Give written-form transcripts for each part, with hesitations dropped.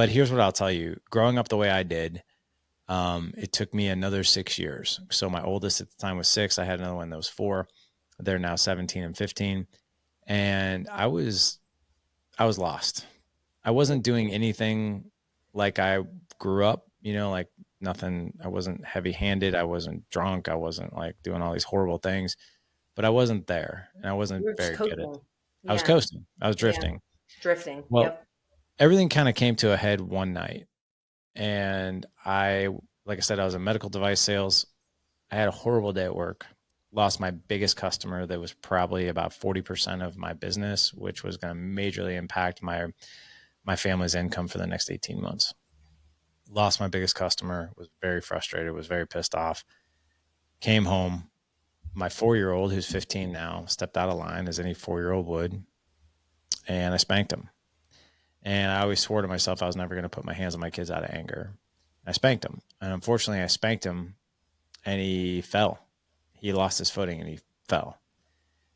But here's what I'll tell you. Growing up the way I did, it took me another 6 years. So my oldest at the time was 6. I had another one that was 4. They're now 17 and 15. And I was lost. I wasn't doing anything like I grew up, like nothing. I wasn't heavy handed. I wasn't drunk. I wasn't like doing all these horrible things, but I wasn't there and I You wasn't were just very good at it. coasting. I was Yeah. coasting. I was Yeah. drifting. Drifting. Well, Yep. everything kind of came to a head one night. And like I said, I was in medical device sales. I had a horrible day at work, lost my biggest customer that was probably about 40% of my business, which was going to majorly impact my family's income for the next 18 months. Lost my biggest customer, was very frustrated, was very pissed off. Came home. My 4-year-old, who's 15 now, stepped out of line as any 4-year-old would, and I spanked him. And I always swore to myself I was never going to put my hands on my kids out of anger. I spanked him. And unfortunately, I spanked him and he fell. He lost his footing and he fell.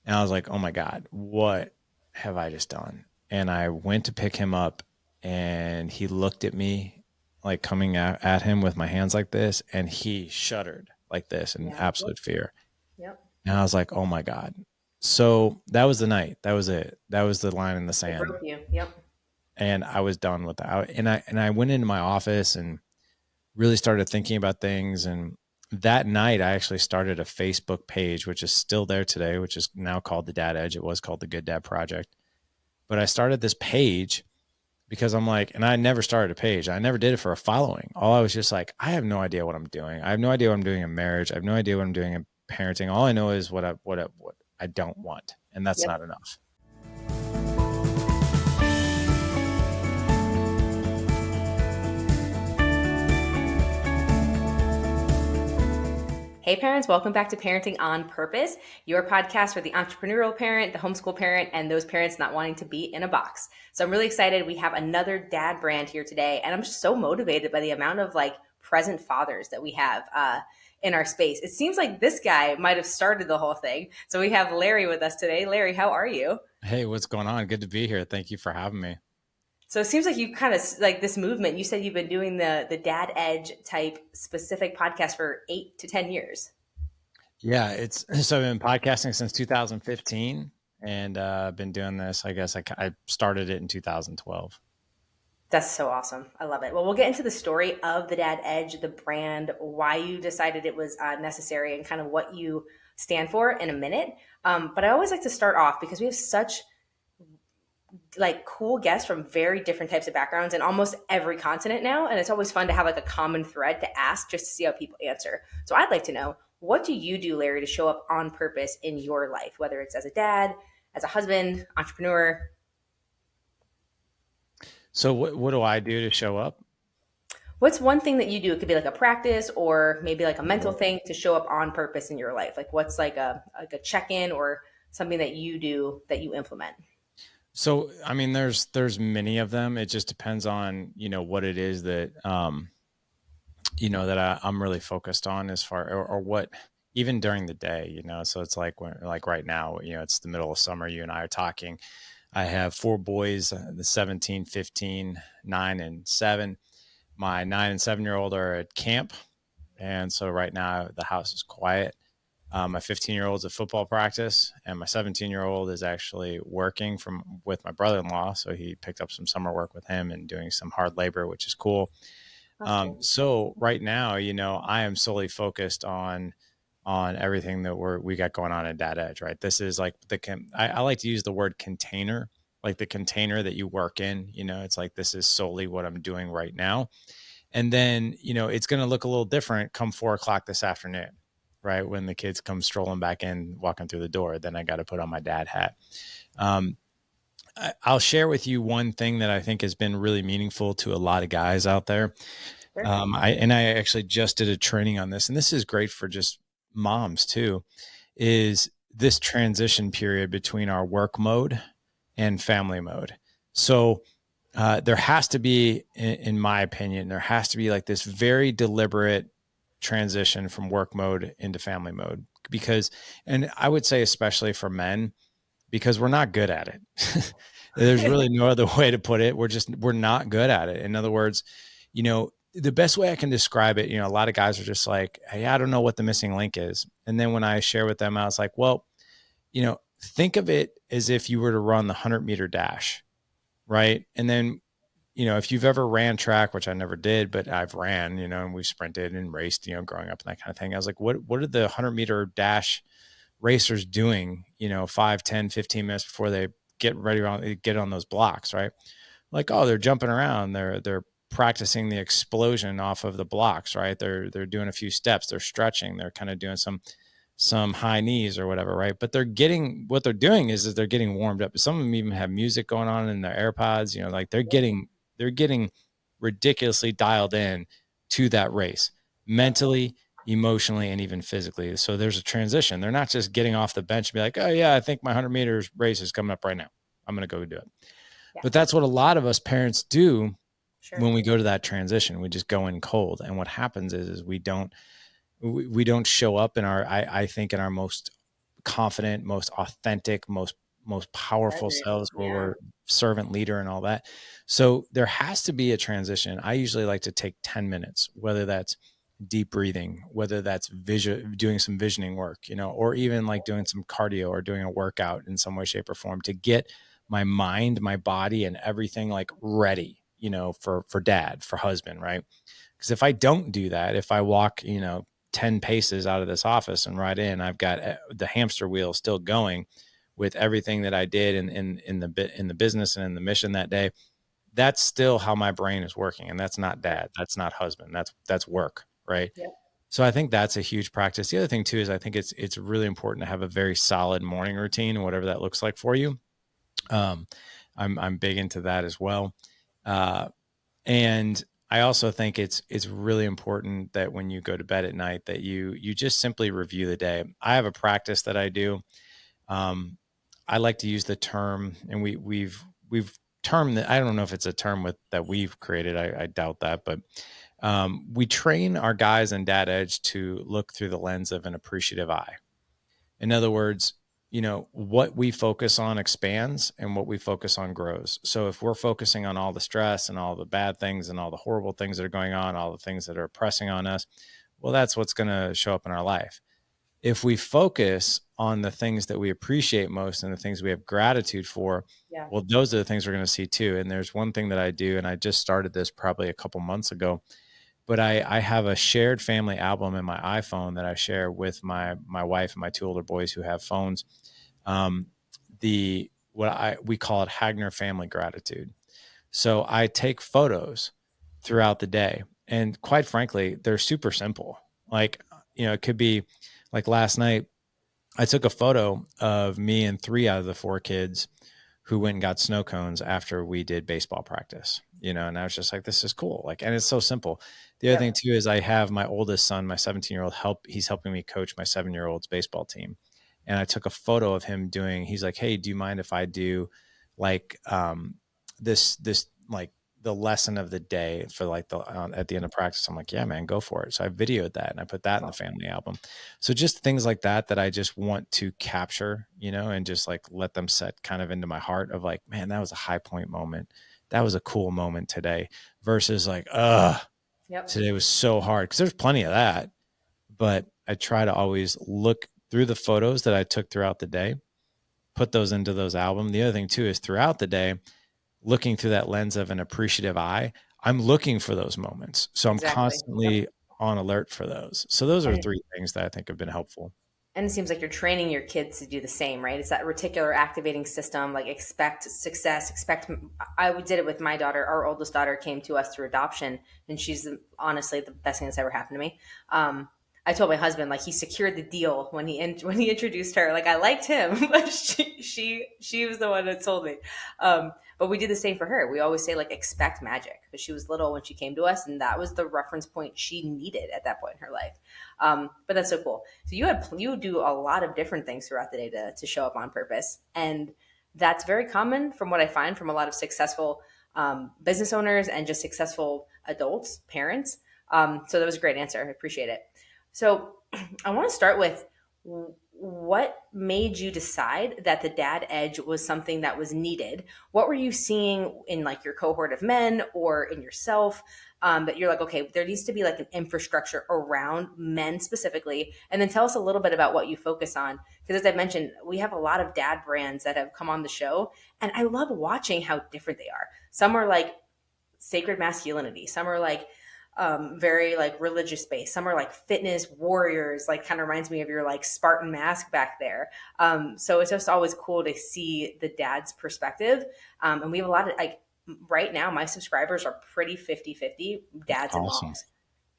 And I was like, oh my God, what have I just done? And I went to pick him up and he looked at me like coming at him with my hands like this. And he shuddered like this in Yeah. absolute fear. Yep. And I was like, oh my God. So that was the night. That was it. That was the line in the It sand. broke you. Yep. And I was done with that. And I went into my office and really started thinking about things. And that night, I actually started a Facebook page, which is still there today, which is now called the Dad Edge. It was called the Good Dad Project. But I started this page because I'm like, and I never started a page. I never did it for a following. All I was just like, I have no idea what I'm doing. I have no idea what I'm doing in marriage. I have no idea what I'm doing in parenting. All I know is what I don't want, and that's Yep. not enough. Hey parents, welcome back to Parenting on Purpose, your podcast for the entrepreneurial parent, the homeschool parent, and those parents not wanting to be in a box. So I'm really excited. We have another dad brand here today, and I'm just so motivated by the amount of like present fathers that we have in our space. It seems like this guy might have started the whole thing. So we have Larry with us today. Larry, how are you? Hey, what's going on? Good to be here. Thank you for having me. So it seems like you kind of like this movement. You said you've been doing the Dad Edge type specific podcast for 8 to 10 years. Yeah, it's so I've been podcasting since 2015, and I've been doing this. I guess I started it in 2012. That's so awesome. I love it. Well, we'll get into the story of the Dad Edge, the brand, why you decided it was necessary, and kind of what you stand for in a minute. But I always like to start off because we have such like cool guests from very different types of backgrounds in almost every continent now, and it's always fun to have like a common thread to ask just to see how people answer. So I'd like to know, what do you do, Larry, to show up on purpose in your life, whether it's as a dad, as a husband, entrepreneur? So what do I do to show up? What's one thing that you do? It could be like a practice or maybe like a mental thing to show up on purpose in your life. Like what's like a check-in or something that you do that you implement? So I mean, there's many of them. It just depends on what it is that that I'm really focused on as far or what even during the day. So it's like like right now, it's the middle of summer. You and I are talking. I have 4 boys, the 17, 15, 9, and 7. My 9 and 7-year-old are at camp. And so right now the house is quiet. My 15-year-old's at football practice, and my 17-year-old is actually working with my brother-in-law. So he picked up some summer work with him and doing some hard labor, which is cool. That's cool. So right now, I am solely focused on everything that we got going on at Dad Edge, right? This is like I like to use the word container, like the container that you work in. It's like this is solely what I'm doing right now. And then, it's going to look a little different come 4 o'clock this afternoon, right? When the kids come strolling back in, walking through the door, then I got to put on my dad hat. Um, I'll share with you one thing that I think has been really meaningful to a lot of guys out there. Sure. I actually just did a training on this, and this is great for just moms too, is this transition period between our work mode and family mode. So there has to be, in my opinion, there has to be like this very deliberate transition from work mode into family mode and I would say especially for men, because we're not good at it. There's really no other way to put it. We're not good at it. In other words, the best way I can describe it, a lot of guys are just like, hey, I don't know what the missing link is. And then when I share with them, I was like, well, think of it as if you were to run the 100-meter dash, right? And then, if you've ever ran track, which I never did, but I've ran, and we sprinted and raced, growing up and that kind of thing. I was like, what are the 100-meter dash racers doing, 5, 10, 15 minutes before they get on those blocks, right? Like, oh, they're jumping around. They're practicing the explosion off of the blocks, right? They're doing a few steps, they're stretching, they're kind of doing some high knees or whatever, right? But what they're doing is they're getting warmed up. Some of them even have music going on in their AirPods, like they're getting ridiculously dialed in to that race, Yep. mentally, emotionally, and even physically. So there's a transition. They're not just getting off the bench and be like, oh yeah, I think my 100 meters race is coming up right now, I'm going to go do it. Yeah. But that's what a lot of us parents do Sure. when we go to that transition. We just go in cold. And what happens is we don't show up in I think in our most confident, most authentic, most powerful Present. selves, where Yeah. we're servant leader and all that. So there has to be a transition. I usually like to take 10 minutes, whether that's deep breathing, whether that's doing some visioning work, or even like doing some cardio or doing a workout in some way, shape, or form, to get my mind, my body, and everything like ready, for dad, for husband, right? Because if I don't do that, if I walk, 10 paces out of this office and right in, I've got the hamster wheel still going with everything that I did in the business and in the mission that day. That's still how my brain is working. And that's not Yep. dad. That's not husband. That's work. Right. Yep. So I think that's a huge practice. The other thing too is I think it's really important to have a very solid morning routine, whatever that looks like for you. Um, I'm big into that as well. Uh, and I also think it's really important that when you go to bed at night that you just simply review the day. I have a practice that I do. Um, I like to use the term, and we've termed that. I don't know if it's a term that we've created. I doubt that, but we train our guys in Dad Edge to look through the lens of an appreciative eye. In other words, what we focus on expands and what we focus on grows. So if we're focusing on all the stress and all the bad things and all the horrible things that are going on, all the things that are pressing on us, well, that's what's going to show up in our life. If we focus on the things that we appreciate most and the things we have gratitude for, Yeah. well, those are the things we're going to see too. And there's one thing that I do, and I just started this probably a couple months ago, but I have a shared family album in my iPhone that I share with my wife and my two older boys who have phones. Um, the what I we call it Hagner family gratitude. So I take photos throughout the day, and quite frankly, they're super simple. Like, it could be like last night. I took a photo of me and three out of the four kids who went and got snow cones after we did baseball practice, and I was just like, this is cool. Like, and it's so simple. The other thing Yep. too is I have my oldest son, my 17-year-old he's helping me coach my 7-year-old's baseball team. And I took a photo of him he's like, hey, do you mind if I do like, this, like the lesson of the day for like at the end of practice? I'm like, yeah, man, go for it. So I videoed that and I put that That's in the awesome. family album. So just things like that I just want to capture, and just like let them set kind of into my heart of like, man, that was a high point moment. That was a cool moment today versus like, Yep. today was so hard. Cause there's plenty of that, but I try to always look through the photos that I took throughout the day, put those into those albums. The other thing too is throughout the day, looking through that lens of an appreciative eye, I'm looking for those moments. So I'm Exactly. Yep. constantly on alert for those. So those are And three things that I think have been helpful. and it seems like you're training your kids to do the same, right? It's that reticular activating system, like expect success, expect. I did it with my daughter. Our oldest daughter came to us through adoption, and she's honestly the best thing that's ever happened to me. I told my husband like he secured the deal when he introduced her. Like I liked him, but she was the one that sold me. But we did the same for her. We always say like expect magic because she was little when she came to us, and that was the reference point she needed at that point in her life. But that's so cool. So you do a lot of different things throughout the day to show up on purpose, and that's very common from what I find from a lot of successful business owners and just successful adults, parents. So that was a great answer. I appreciate it. So I want to start with what made you decide that the dad edge was something that was needed? What were you seeing in like your cohort of men or in yourself, that you're like, okay, there needs to be like an infrastructure around men specifically? And then tell us a little bit about what you focus on. Because as I mentioned, we have a lot of dad brands that have come on the show, and I love watching how different they are. Some are like sacred masculinity. Some are like very like religious based. Some are like fitness warriors. Like kind of reminds me of your like Spartan mask back there. So it's just always cool to see the dad's perspective. And we have a lot of like right now my subscribers are pretty 50-50 dads and Awesome. moms.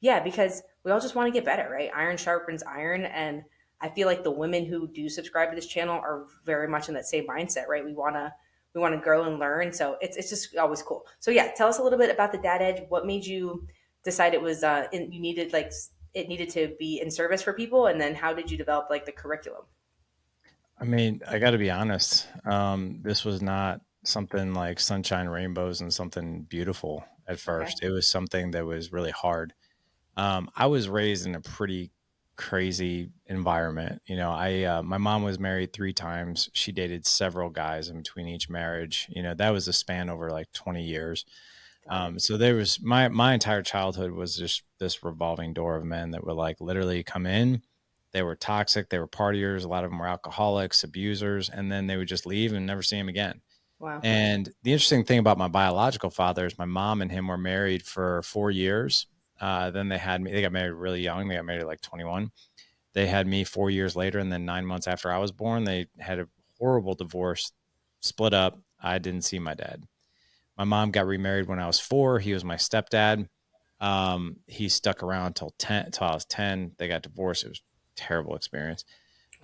Yeah, because we all just want to get better, right? Iron sharpens iron, and I feel like the women who do subscribe to this channel are very much in that same mindset, right? We want to grow and learn. So it's just always cool. So yeah, tell us a little bit about the dad edge. What made you decide it was you needed like it needed to be in service for people, and then how did you develop like the curriculum? I mean, I got to be honest. This was not something like sunshine, rainbows, and something beautiful at Okay. first. It was something that was really hard. I was raised in a pretty crazy environment. My mom was married 3 times. She dated several guys in between each marriage. That was a span over like 20 years. Got it. So there was my entire childhood was just this revolving door of men that would like literally come in. They were toxic. They were partiers. A lot of them were alcoholics, abusers, and then they would just leave and never see him again. Wow. And the interesting thing about my biological father is my mom and him were married for 4 years. Then they had me. They got married really young. They got married at like 21. They had me 4 years later, and then 9 months after I was born, they had a horrible divorce, split up. I didn't see my dad. My mom got remarried when I was 4. He was my stepdad. He stuck around till I was 10. They got divorced. It was a terrible experience.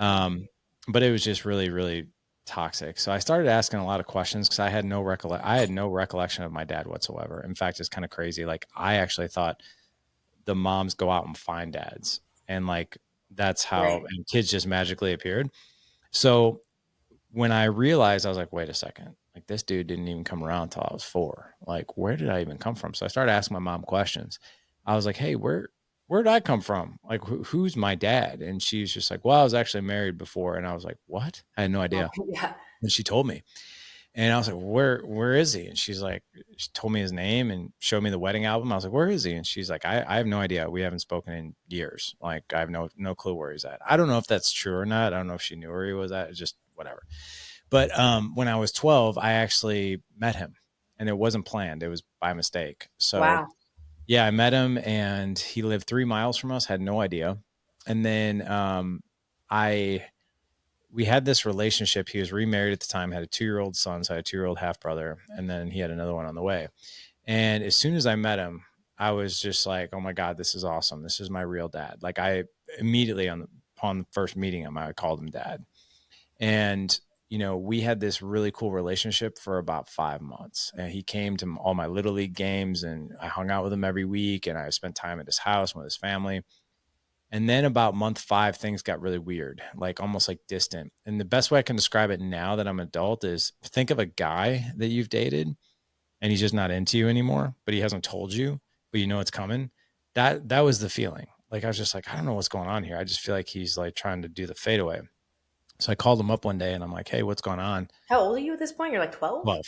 Wow. But it was just really, really toxic. So I started asking a lot of questions because I had no recollection of my dad whatsoever. In fact, it's kind of crazy. Like I actually thought the moms go out and find dads, and like that's how Right. and kids just magically appeared. So when I realized, I was like, wait a second, like this dude didn't even come around until I was 4. Like, where did I even come from? So I started asking my mom questions. I was like, hey, where did I come from? Like, who's my dad? And she's just like, well, I was actually married before. And I was like, what? I had no Oh, idea. yeah. And she told me. And I was like, where is he? And she's like, she told me his name and showed me the wedding album. I was like, where is he? And she's like, I have no idea. We haven't spoken in years. Like, I have no clue where he's at. I don't know if that's true or not. I don't know if she knew where he was at. It's just whatever. But when I was 12, I actually met him, and it wasn't planned. It was by mistake. So Wow. yeah, I met him, and he lived 3 miles from us. Had no idea. And then I we had this relationship. He was remarried at the time, had a 2-year-old son, so I had a 2-year-old half brother, and then he had another one on the way. And as soon as I met him, I was just like, "Oh my god, this is awesome! This is my real dad!" Like I immediately upon first meeting him, I called him dad. And we had this really cool relationship for about 5 months. And he came to all my little league games, and I hung out with him every week, and I spent time at his house with his family. And then about month 5, things got really weird, like almost like distant. And the best way I can describe it now that I'm an adult is think of a guy that you've dated and he's just not into you anymore, but he hasn't told you, but you know it's coming. That was the feeling. Like I was just like, I don't know what's going on here. I just feel like he's like trying to do the fadeaway. So I called him up one day and I'm like, hey, what's going on? How old are you at this point? You're like 12? 12.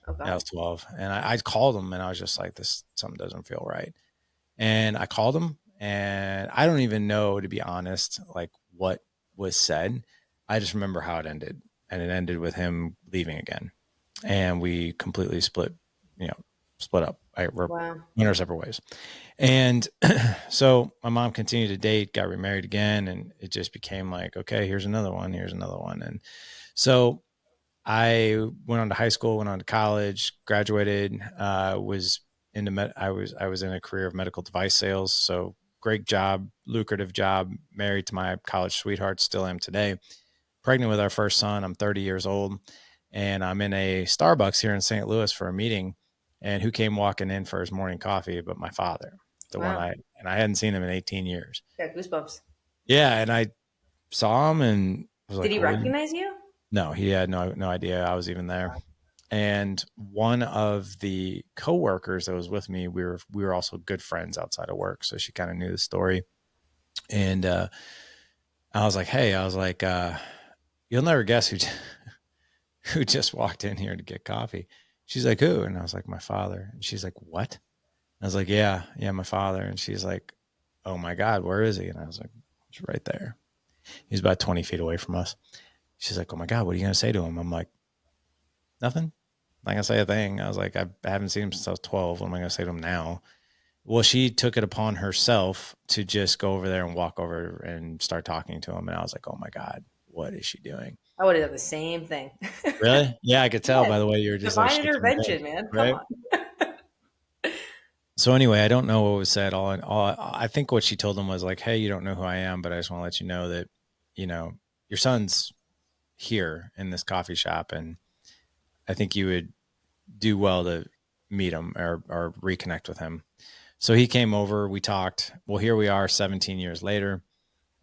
Oh Yeah, I god. was 12. And I called him and I was just like, this, something doesn't feel right. And I called him and I don't even know, to be honest, like what was said. I just remember how it ended. And it ended with him leaving again. And we completely you know, split up. We're Wow. went our separate ways. And so my mom continued to date, got remarried again, and it just became like, okay, here's another one, here's another one. And so I went on to high school, went on to college, graduated, was into I was in a career of medical device sales. So great job, lucrative job, married to my college sweetheart, still am today. Pregnant with our first son. I'm 30 years old, and I'm in a Starbucks here in St. Louis for a meeting. And who came walking in for his morning coffee but my father, the one Wow. I hadn't seen him in 18 years. Got goosebumps. Yeah, and I saw him and was Did like, he "What?" recognize you? No, he had no idea I was even there. And one of the coworkers that was with me, we were also good friends outside of work, so she kind of knew the story. And I was like, hey, I was like, you'll never guess who just walked in here to get coffee. She's like, who? And I was like, my father. And she's like, what? I was like, yeah, my father. And she's like, oh my God, where is he? And I was like, he's right there. He's about 20 feet away from us. She's like, oh my God, what are you going to say to him? I'm like, nothing. Not going to say a thing. I was like, I haven't seen him since I was 12. What am I going to say to him now? Well, she took it upon herself to just go over there and walk over and start talking to him. And I was like, oh my God, what is she doing? I would have done the same thing. Really? Yeah, I could tell Yes. by the way you were just like Divine shaking your head. intervention, man. Come Right. on. So anyway, I don't know what was said. I think what she told him was like, "Hey, you don't know who I am, but I just want to let you know that, you know, your son's here in this coffee shop, and I think you would do well to meet him or reconnect with him." So he came over, we talked. Well, here we are 17 years later,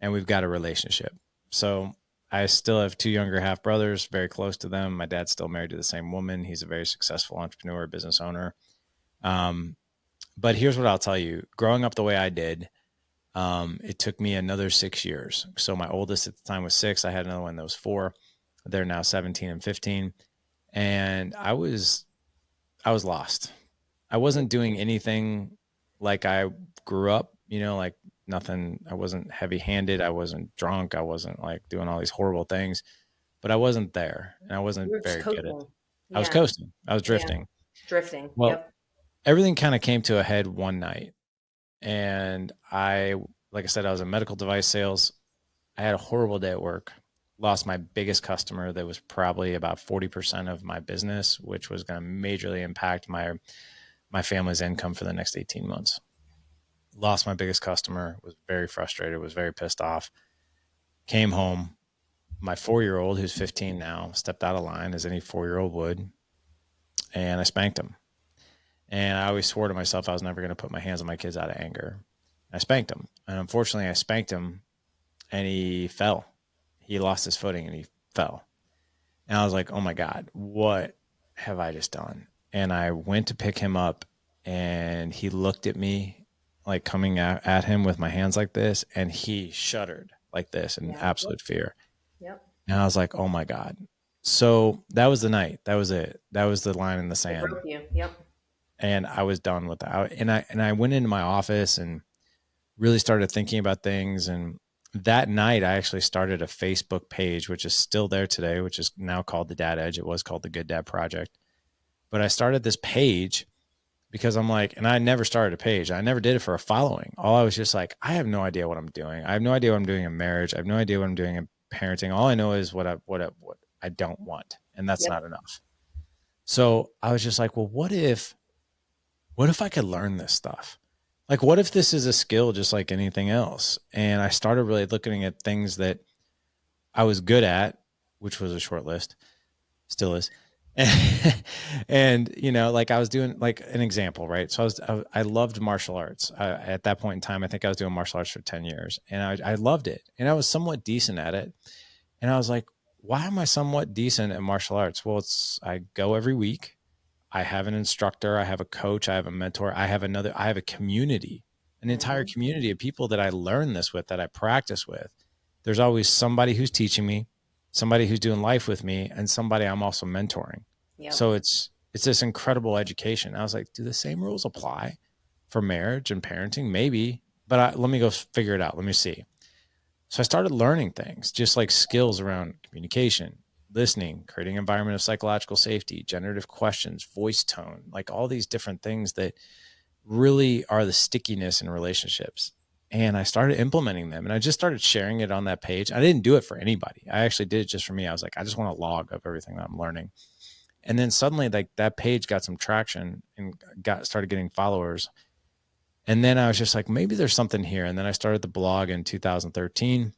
and we've got a relationship. So I still have two younger half brothers, very close to them. My dad's still married to the same woman. He's a very successful entrepreneur, business owner. Um, but here's what I'll tell you: growing up the way I did, it took me another 6 years. So my oldest at the time was 6. I had another one that was 4. They're now 17 and 15, and I was lost. I Yep. wasn't doing anything like I grew up, like nothing. I wasn't heavy handed. I wasn't drunk. I wasn't like doing all these horrible things, but I wasn't there and I You wasn't were just very good at it. coasting. I was Yeah. coasting. I was Yeah. drifting. Drifting. Well, Yep. everything kind of came to a head one night. And like I said, I was in medical device sales. I had a horrible day at work. Lost my biggest customer that was probably about 40% of my business, which was going to majorly impact my family's income for the next 18 months. Lost my biggest customer, was very frustrated, was very pissed off. Came home. My 4 year old, who's 15 now, stepped out of line as any 4 year old would, and I spanked him. And I always swore to myself I was never going to put my hands on my kids out of anger. I spanked him. And unfortunately, I spanked him and he fell. He lost his footing and he fell. And I was like, oh my God, what have I just done? And I went to pick him up and he looked at me like coming at him with my hands like this. And he shuddered like this in Yeah. Yep. absolute fear. Yep. And I was like, oh my God. So that was the night. That was it. That was the line in the It sand. broke you. Yep. And I was done with that. And I went into my office and really started thinking about things. And that night, I actually started a Facebook page, which is still there today, which is now called the Dad Edge. It was called the Good Dad Project. But I started this page because I'm like, and I never started a page. I never did it for a following. All I was just like, I have no idea what I'm doing. I have no idea what I'm doing in marriage. I have no idea what I'm doing in parenting. All I know is what I don't want, and that's Yep. not enough. So I was just like, well, what if I could learn this stuff? Like, what if this is a skill just like anything else? And I started really looking at things that I was good at, which was a short list, still is. And like I was doing like an example, right? So I loved martial arts. At that point in time, I think I was doing martial arts for 10 years and I loved it. And I was somewhat decent at it. And I was like, why am I somewhat decent at martial arts? Well, I go every week. I have an instructor, I have a coach, I have a mentor, I have a community, an entire Hmm. community of people that I learn this with, that I practice with. There's always somebody who's teaching me, somebody who's doing life with me, and somebody I'm also mentoring. Yep. So it's this incredible education. I was like, do the same rules apply for marriage and parenting? Maybe, but let me go figure it out. Let me see. So I started learning things, just like skills around communication, listening, creating an environment of psychological safety, generative questions, voice tone, like all these different things that really are the stickiness in relationships. And I started implementing them and I just started sharing it on that page. I didn't do it for anybody. I actually did it just for me. I was like, I just want a log of everything that I'm learning. And then suddenly like that page got some traction and started getting followers. And then I was just like, maybe there's something here. And then I started the blog in 2013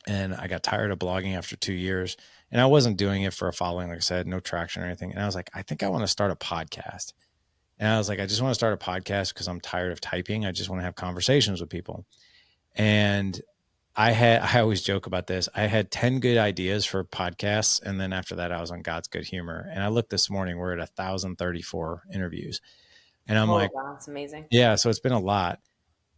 and I got tired of blogging after 2 years. And I wasn't doing it for a following, like I said, no traction or anything. And I was like, I think I want to start a podcast. And I was like, I just want to start a podcast because I'm tired of typing. I just want to have conversations with people. And I always joke about this. I had 10 good ideas for podcasts. And then after that, I was on God's good humor. And I looked this morning, we're at 1,034 interviews. And I'm Oh, like, wow. It's amazing. yeah, so it's been a lot.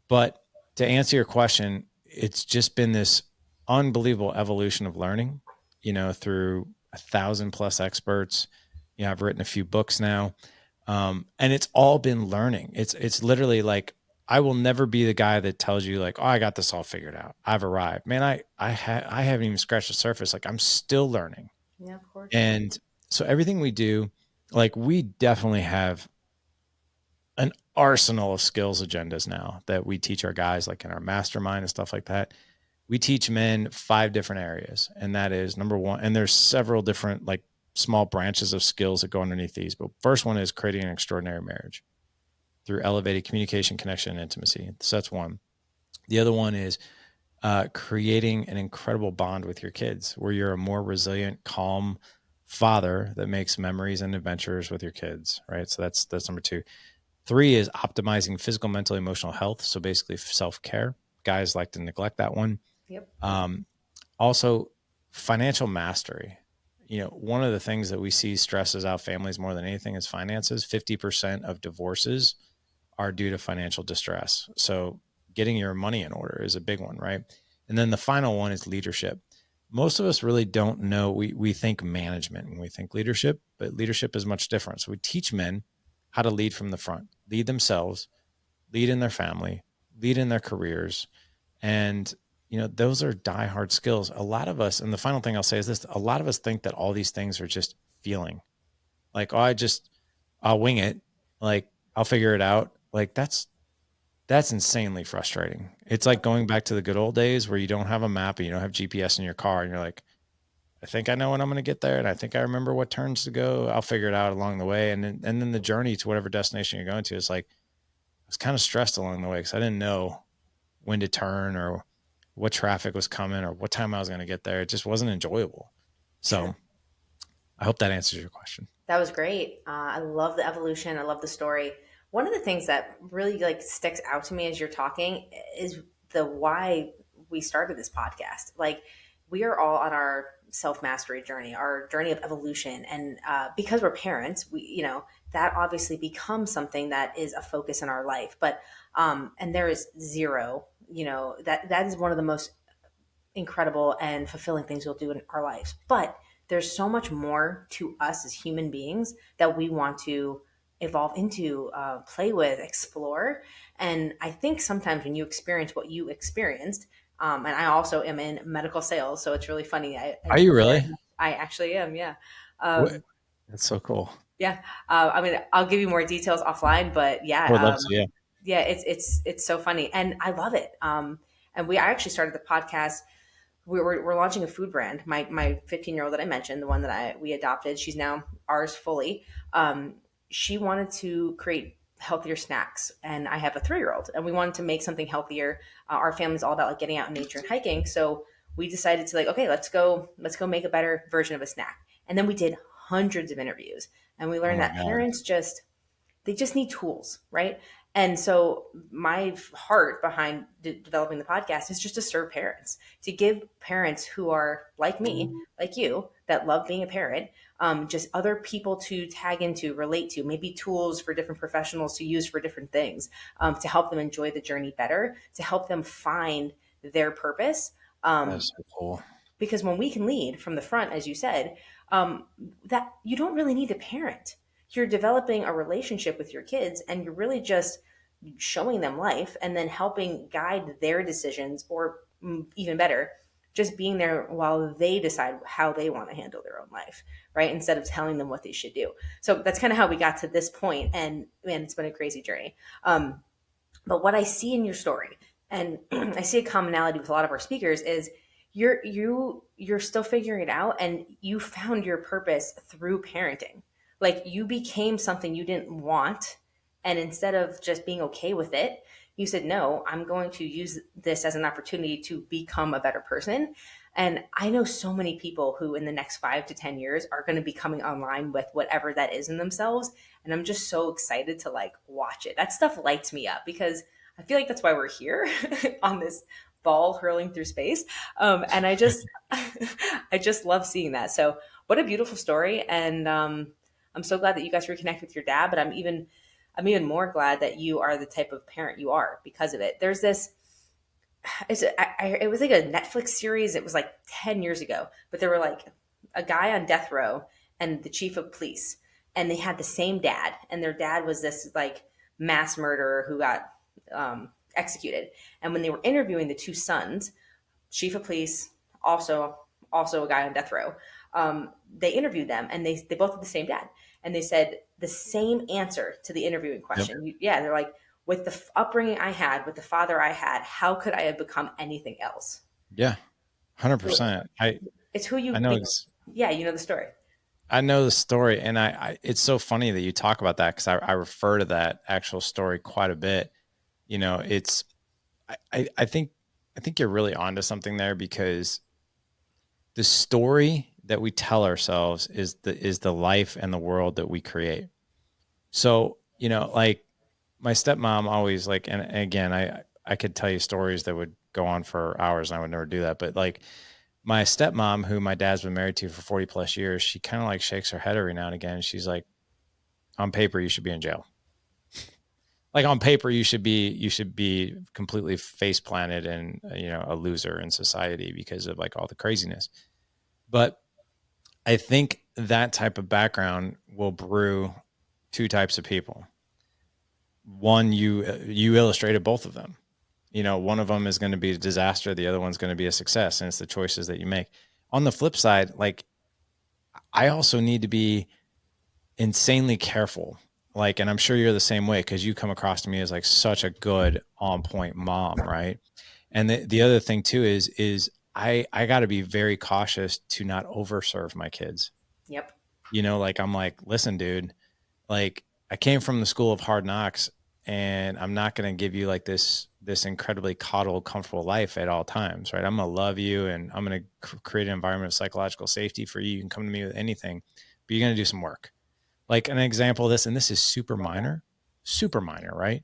But to answer your question, it's just been this unbelievable evolution of learning, through 1,000 plus experts. I've written a few books now. And it's all been learning. It's literally like, I will never be the guy that tells you like, oh, I got this all figured out. I've arrived. Man, I haven't even scratched the surface. Like, I'm still learning. Yeah, of course. And so everything we do, like, we definitely have an arsenal of skills agendas now that we teach our guys, like in our mastermind and stuff like that. We teach men 5 different areas. And that is number one. And there's several different like small branches of skills that go underneath these. But first one is creating an extraordinary marriage through elevated communication, connection, and intimacy. So that's one. The other one is creating an incredible bond with your kids, where you're a more resilient, calm father that makes memories and adventures with your kids. Right. So that's number 2. 3 is optimizing physical, mental, emotional health. So basically self care. Guys like to neglect that one. Yep. Um, Also, financial mastery. One of the things that we see stresses out families more than anything is finances. 50% of divorces are due to financial distress. So getting your money in order is a big one, right? And then the final one is leadership. Most of us really don't know. We think management when we think leadership, but leadership is much different. So we teach men how to lead from the front, lead themselves, lead in their family, lead in their careers. And, those are diehard skills. A lot of us, and the final thing I'll say is this, a lot of us think that all these things are just feeling like, oh, I'll wing it. Like, I'll figure it out. Like, that's insanely frustrating. It's like going back to the good old days where you don't have a map and you don't have GPS in your car and you're like, I think I know when I'm going to get there. And I think I remember what turns to go. I'll figure it out along the way. And then the journey to whatever destination you're going to is like, I was kind of stressed along the way because I didn't know when to turn or what traffic was coming or what time I was going to get there. It just wasn't enjoyable. So I hope that answers your question. That was great. I love the evolution. I love the story. One of the things that really like sticks out to me as you're talking is the why we started this podcast. Like, we are all on our self mastery journey, our journey of evolution, and because we're parents, that obviously becomes something that is a focus in our life. But and there is zero, that is one of the most incredible and fulfilling things we'll do in our lives. But there's so much more to us as human beings that we want to evolve into, play with, explore. And I think sometimes when you experience what you experienced, and I also am in medical sales, so it's really funny. Are you really? I actually am, yeah. What? Um, That's so cool. yeah. I mean, I'll give you more details offline, but I would yeah, love to. Yeah. yeah, it's so funny, and I love it. And I actually started the podcast. We're launching a food brand. My 15-year-old that I mentioned, the one that we adopted, she's now ours fully. She wanted to create healthier snacks, and I have a 3-year-old, and we wanted to make something healthier. Our family's all about like getting out in nature and hiking, so we decided to like, okay, let's go make a better version of a snack. And then we did hundreds of interviews, and we Oh learned my that God. parents they just need tools, right? And so my heart behind developing the podcast is just to serve parents, to give parents who are like me, like you, that love being a parent, just other people to tag into, relate to, maybe tools for different professionals to use for different things, to help them enjoy the journey better, to help them find their purpose. Um, That's so cool. because when we can lead from the front, as you said, that you don't really need a parent. You're developing a relationship with your kids, and you're really just showing them life and then helping guide their decisions, or even better, just being there while they decide how they want to handle their own life, right? Instead of telling them what they should do. So that's kind of how we got to this point, and man, it's been a crazy journey. But what I see in your story, and I see a commonality with a lot of our speakers, is you're still figuring it out, and you found your purpose through parenting. Like, you became something you didn't want, and instead of just being okay with it, you said, no, I'm going to use this as an opportunity to become a better person. And I know so many people who in the next 5 to 10 years are going to be coming online with whatever that is in themselves. And I'm just so excited to like watch it. That stuff lights me up because I feel like that's why we're here on this ball hurling through space. And I just, I just love seeing that. So what a beautiful story. And I'm so glad that you guys reconnect with your dad, but I'm even more glad that you are the type of parent you are because of it. There's this, it was like a Netflix series. It was like 10 years ago, but there were like a guy on death row and the chief of police, and they had the same dad, and their dad was this like mass murderer who got executed. And when they were interviewing the two sons, chief of police, also a guy on death row, they interviewed them, and they both had the same dad, and they said the same answer to the interviewing Yep. question. Yeah, they're like, with the upbringing I had, with the father I had, how could I have become anything else? Yeah. So 100%. it's who you I know make. it's Yeah, you know the story. I know the story, and it's so funny that you talk about that because I refer to that actual story quite a bit. You know, it's I think you're really onto something there because the story that we tell ourselves is the life and the world that we create. So, you know, like my stepmom always like, and again, I could tell you stories that would go on for hours and I would never do that. But like my stepmom, who my dad's been married to for 40 plus years, she kind of like shakes her head every now and again. She's like, on paper, you should be in jail. Like on paper, you should be completely face planted and you know a loser in society because of like all the craziness. But I think that type of background will brew two types of people. One, you illustrated both of them. You know, one of them is going to be a disaster, the other one's going to be a success, and it's the choices that you make. On the flip side, like I also need to be insanely careful. Like, and I'm sure you're the same way because you come across to me as like such a good on point mom, right? And the other thing too is I got to be very cautious to not overserve my kids. Yep. You know, like I'm like, listen, dude, like I came from the school of hard knocks, and I'm not going to give you like this incredibly coddled, comfortable life at all times, right? I'm going to love you, and I'm going to create an environment of psychological safety for you. You can come to me with anything, but you're going to do some work. Like an example of this, and this is Love that. super minor, right?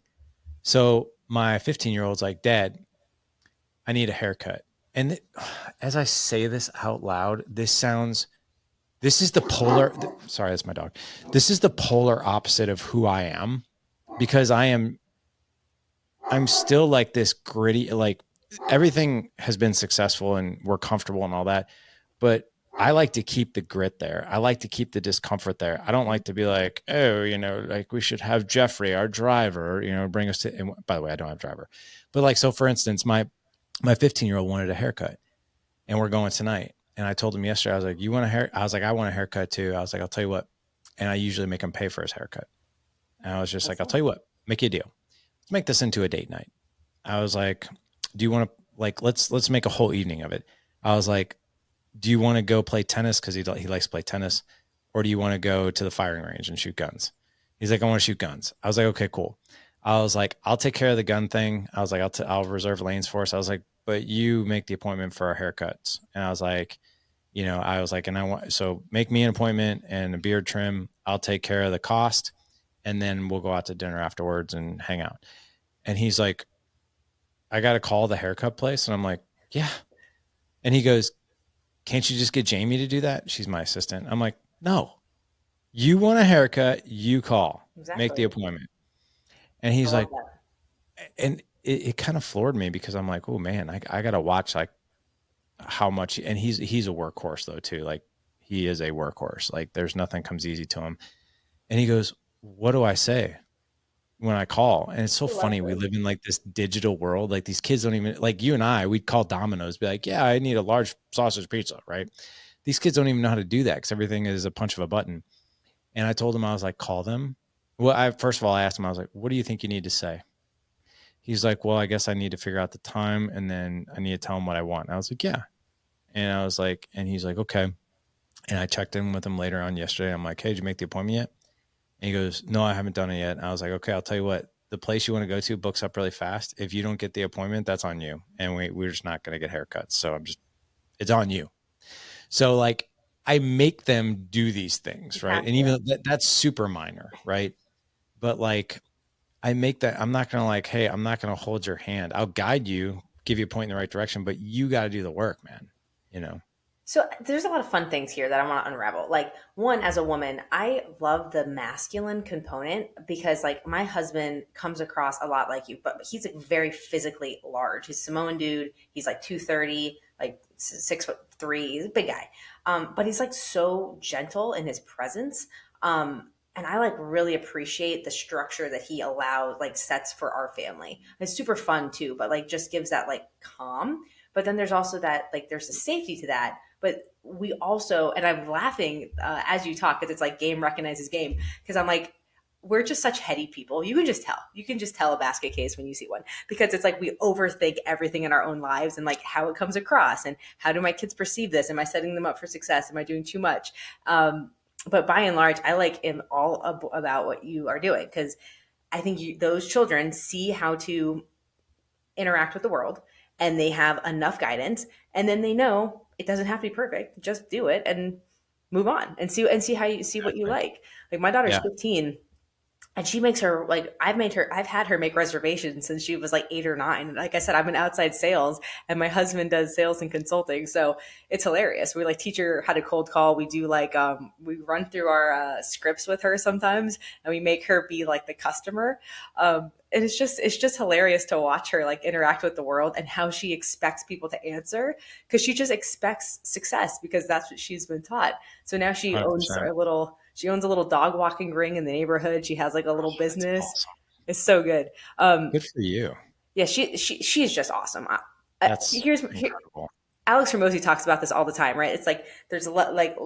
So my 15-year-old's like, Dad, I need a haircut. And as I say this out loud, this is the sorry, that's my dog. This is the polar opposite of who I am because I'm still like this gritty, like everything has been successful and we're comfortable and all that. But I like to keep the grit there. I like to keep the discomfort there. I don't like to be like, oh, you know, like we should have Jeffrey, our driver, you know, bring us to. And by the way, I don't have a driver, but like, so for instance, my 15-year-old wanted a haircut, and we're going tonight. And I told him yesterday, I was like, you want a hair? I was like, I want a haircut too. I was like, I'll tell you what. And I usually make him pay for his haircut. And I was just That's like, I'll it. tell you what, make you a deal. Let's make this into a date night. I was like, do you want to like let's make a whole evening of it. I was like, do you want to go play tennis because he likes to play tennis, or do you want to go to the firing range and shoot guns? He's like, I want to shoot guns. I was like, okay, cool. I was like, I'll take care of the gun thing. I was like, I'll reserve lanes for us. I was like, but you make the appointment for our haircuts. And I was like, you know, I was like, and I want so make me an appointment and a beard trim. I'll take care of the cost, and then we'll go out to dinner afterwards and hang out. And he's like, I got to call the haircut place. And I'm like, yeah. And he goes, can't you just get Jamie to do that? She's my assistant. I'm like, no, you want a haircut, you call, make Exactly. the appointment. And I he's love like, that. and it kind of floored me because I'm like, oh man, I got to watch like how much, and he's a workhorse though too. Like he is a workhorse. Like there's nothing comes easy to him. And he goes, what do I say when I call? And it's so I love funny. We this. live in like this digital world. Like these kids don't even like you and we'd call Domino's, be like, yeah, I need a large sausage pizza, right? These kids don't even know how to do that because everything is a punch of a button. And I told him, I was like, call them. Well, first of all, I asked him, I was like, what do you think you need to say? He's like, well, I guess I need to figure out the time and then I need to tell him what I want. And I was like, yeah. And I was like, and he's like, okay. And I checked in with him later on yesterday. I'm like, hey, did you make the appointment yet? And he goes, no, I haven't done it yet. And I was like, okay, I'll tell you what, the place you want to go to books up really fast. If you don't get the appointment, that's on you. And we're just not going to get haircuts. So it's on you. So like I make them do these You things, right? have And to. even that's super minor, right? But like I make that I'm not gonna like, hey, I'm not gonna hold your hand. I'll guide you, give you a point in the right direction, but you gotta do the work, man. You know? So there's a lot of fun things here that I want to unravel. Like one, as a woman, I love the masculine component because like my husband comes across a lot like you, but he's like very physically large. He's a Samoan dude. He's like 230, like 6'3". He's a big guy. But he's like so gentle in his presence. And I like really appreciate the structure that he allows, like sets for our family. It's super fun too, but like just gives that like calm. But then there's also that like there's a safety to that, but we also, and I'm laughing as you talk because it's like game recognizes game, because I'm like, we're just such heady people. You can just tell. You can just tell a basket case when you see one, because it's like we overthink everything in our own lives and like how it comes across and how do my kids perceive this? Am I setting them up for success? Am I doing too much? But by and large, I like am all about what you are doing, because I think those children see how to interact with the world, and they have enough guidance, and then they know it doesn't have to be perfect. Just do it and move on and see how you see what you Exactly. like my daughter's Yeah. 15, and she makes her like I've had her make reservations since she was like 8 or 9. Like I said, I'm in outside sales and my husband does sales and consulting, so it's hilarious. We like teach her how to cold call. We do like we run through our scripts with her sometimes, and we make her be like the customer. And it's just hilarious to watch her like interact with the world and how she expects people to answer, because she just expects success because that's what she's been taught. So now $100%. she owns a little dog walking ring in the neighborhood. She has like a little Oh, that's business. awesome. It's so good. Um, Good for you. yeah, she's just awesome. That's Here, incredible. Alex Ramosi talks about this all the time, right? It's like like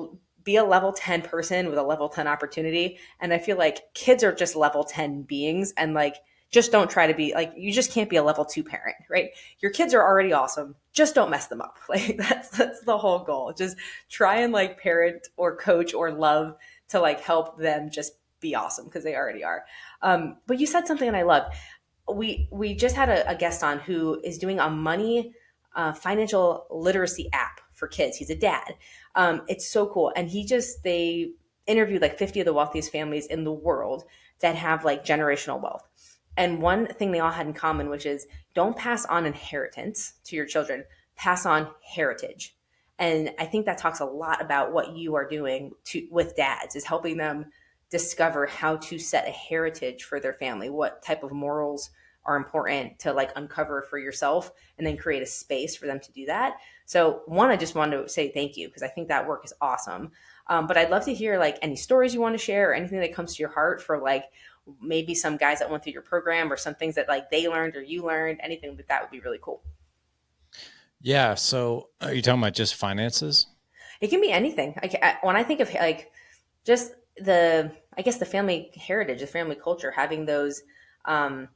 be a level 10 person with a level 10 opportunity. And I feel like kids are just level 10 beings, and like just don't try to be like you just can't be a level 2 parent, right? Your kids are already awesome. Just don't mess them up. Like that's the whole goal. Just try and like parent or coach or love to like help them just be awesome, because they already are. But you said something and I love. We just had a guest on who is doing a money financial literacy app for kids. He's a dad. It's so cool, and they interviewed like 50 of the wealthiest families in the world that have like generational wealth. And one thing they all had in common, which is don't pass on inheritance to your children, pass on heritage. And I think that talks a lot about what you are doing with dads, is helping them discover how to set a heritage for their family, what type of morals are important to like uncover for yourself, and then create a space for them to do that. So one, I just wanted to say thank you because I think that work is awesome. But I'd love to hear like any stories you want to share or anything that comes to your heart for like maybe some guys that went through your program or some things that like they learned or you learned, anything like that would be really cool. Yeah. So are you talking about just finances? It can be anything. When I think of like just I guess the family heritage, the family culture, um,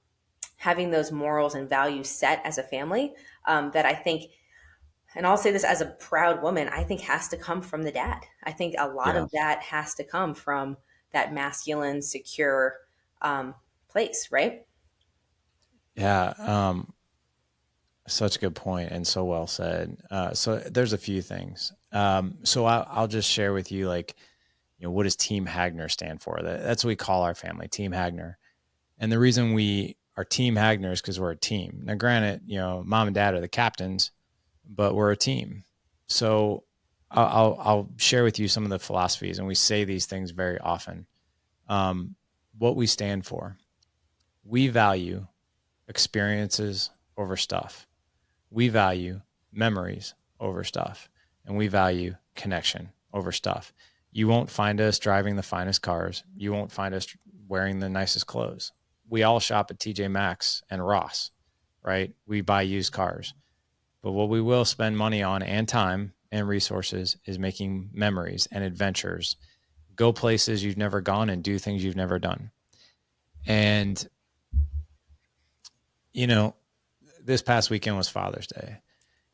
having those morals and values set as a family, that I think, and I'll say this as a proud woman, I think has to come from the dad. I think a lot Yeah. of that has to come from that masculine, secure place, right? Yeah. Such a good point and so well said. So there's a few things. So I'll just share with you, like, what does Team Hagner stand for? That's what we call our family, Team Hagner. And the reason we are Team Hagner is because we're a team. Now, granted, mom and dad are the captains, but we're a team. So I'll share with you some of the philosophies, and we say these things very often. Um, what we stand for: we value experiences over stuff. We value memories over stuff, and we value connection over stuff. You won't find us driving the finest cars. You won't find us wearing the nicest clothes. We all shop at TJ Maxx and Ross, right? We buy used cars. But what we will spend money on and time and resources is making memories and adventures, go places you've never gone and do things you've never done. And, you know, this past weekend was Father's Day.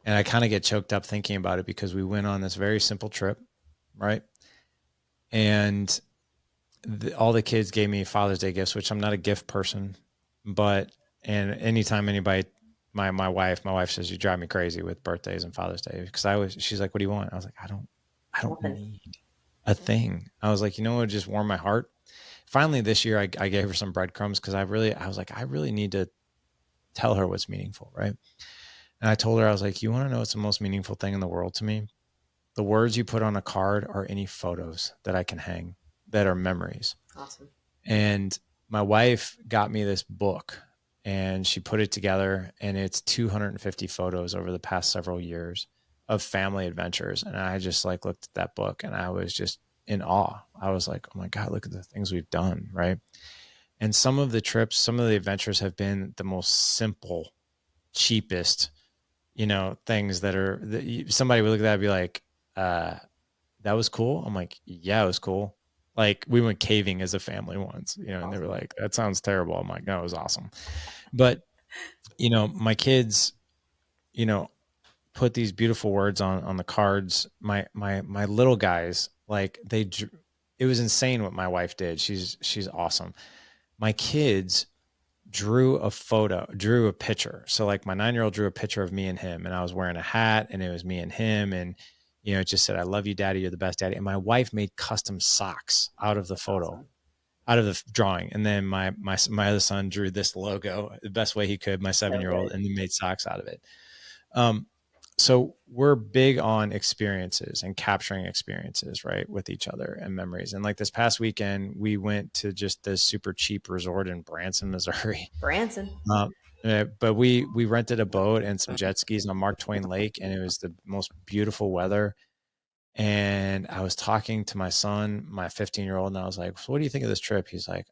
And I kind of get choked up thinking about it because we went on this very simple trip, right? And all the kids gave me Father's Day gifts, which I'm not a gift person, but and anytime anybody, my wife says you drive me crazy with birthdays and Father's Day because she's like, what do you want? I was like, I don't Nothing. need a thing. I was like, what would just warm my heart? Finally, this year, I gave her some breadcrumbs because I was like, I really need to tell her what's meaningful, right? And I told her, I was like, you want to know what's the most meaningful thing in the world to me? the words you put on a card are any photos that I can hang that are memories. Awesome. And my wife got me this book and she put it together, and it's 250 photos over the past several years of family adventures. And I just like looked at that book and I was just in awe. I was like, oh my God, look at the things we've done. Right. And some of the trips, some of the adventures have been the most simple, cheapest, things that somebody would look at that and be like, uh, that was cool. I'm like, yeah, it was cool. Like we went caving as a family once, and they were Awesome. like, that sounds terrible. I'm like, no, it was awesome. But, my kids, you know, put these beautiful words on the cards. My little guys, like it was insane what my wife did. She's awesome. My kids drew a picture. So like my 9-year-old drew a picture of me and him, and I was wearing a hat, and it was me and him, and it just said, "I love you, Daddy. You're the best, Daddy." And my wife made custom socks out of the That's photo, awesome. out of the drawing. And then my other son drew this logo the best way he could, my So 7-year-old, good. and he made socks out of it. Um, so we're big on experiences and capturing experiences, right, with each other and memories. And like this past weekend, we went to just this super cheap resort in Branson, Missouri. Branson. Um, but we rented a boat and some jet skis on Mark Twain Lake, and it was the most beautiful weather. And I was talking to my son, my 15-year-old, and I was like, "So what do you think of this trip?" He's like,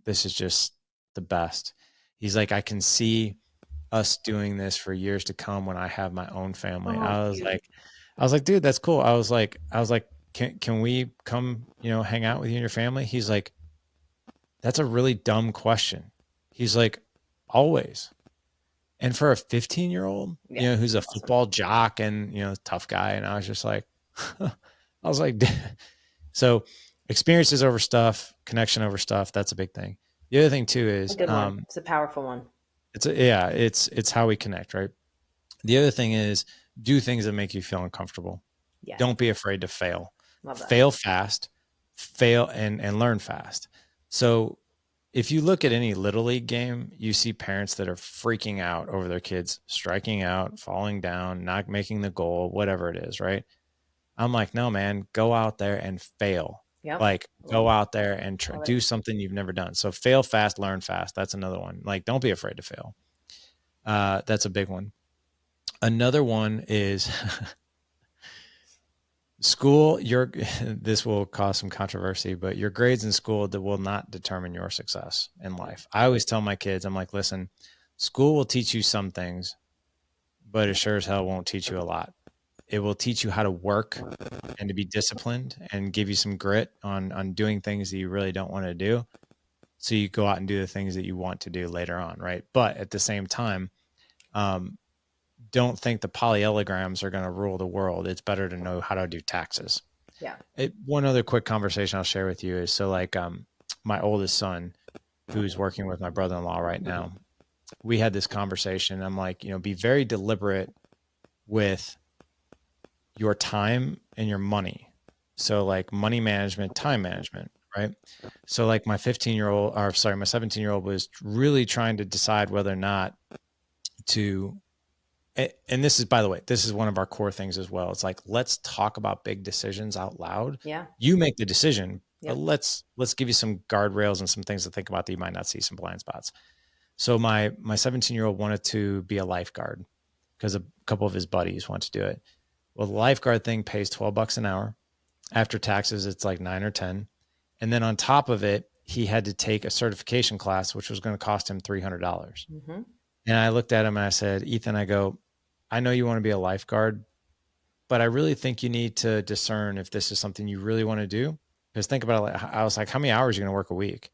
this is just the best." He's like, "I can see us doing this for years to come when I have my own family." Oh, cute. I was like, "Dude, that's cool." I was like, can we come, hang out with you and your family? He's like, "That's a really dumb question." He's like, "Always." And for a 15-year-old, Yeah, who's a that's awesome. football jock and, tough guy. And I was just like, I was like, so experiences over stuff, connection over stuff. That's a big thing. The other thing too A is, good one. It's a powerful one. yeah, it's how we connect, right? The other thing is do things that make you feel uncomfortable. Yeah, Don't be afraid to fail. love that. Fail fast, fail and learn fast. So if you look at any little league game, you see parents that are freaking out over their kids striking out, falling down, not making the goal, whatever it is, right? I'm like, no, man, go out there and fail. Yep. Like, Love go it. out there and Love it. do something you've never done. So, fail fast, learn fast. That's another one. Like, don't be afraid to fail. That's a big one. Another one is school. This will cause some controversy, but your grades in school that will not determine your success in Yeah. life. I always tell my kids, I'm like, listen, school will teach you some things, but it sure as hell won't teach you a lot. It will teach you how to work and to be disciplined and give you some grit on doing things that you really don't want to do. So you go out and do the things that you want to do later on, right? But at the same time, um, don't think the polyellograms are going to rule the world. It's better to know how to do taxes. Yeah. One other quick conversation I'll share with you is so like my oldest son, who's working with my brother-in-law right now, we had this conversation. I'm like, be very deliberate with your time and your money. So like money management, time management, right? So like my 15-year-old, or sorry, my 17-year-old was really trying to decide whether or not to, and this is, by the way, this is one of our core things as well. It's like, let's talk about big decisions out loud. Yeah. You make the decision, but Yep. let's give you some guardrails and some things to think about that you might not see, some blind spots. So my 17-year-old wanted to be a lifeguard because a couple of his buddies want to do it. Well, the lifeguard thing pays $12 an hour. After taxes, it's like 9 or 10. And then on top of it, he had to take a certification class, which was going to cost him $300. Mm-hmm. And I looked at him and I said, Ethan, I go, I know you want to be a lifeguard, but I really think you need to discern if this is something you really want to do. Because think about it. I was like, how many hours are you going to work a week?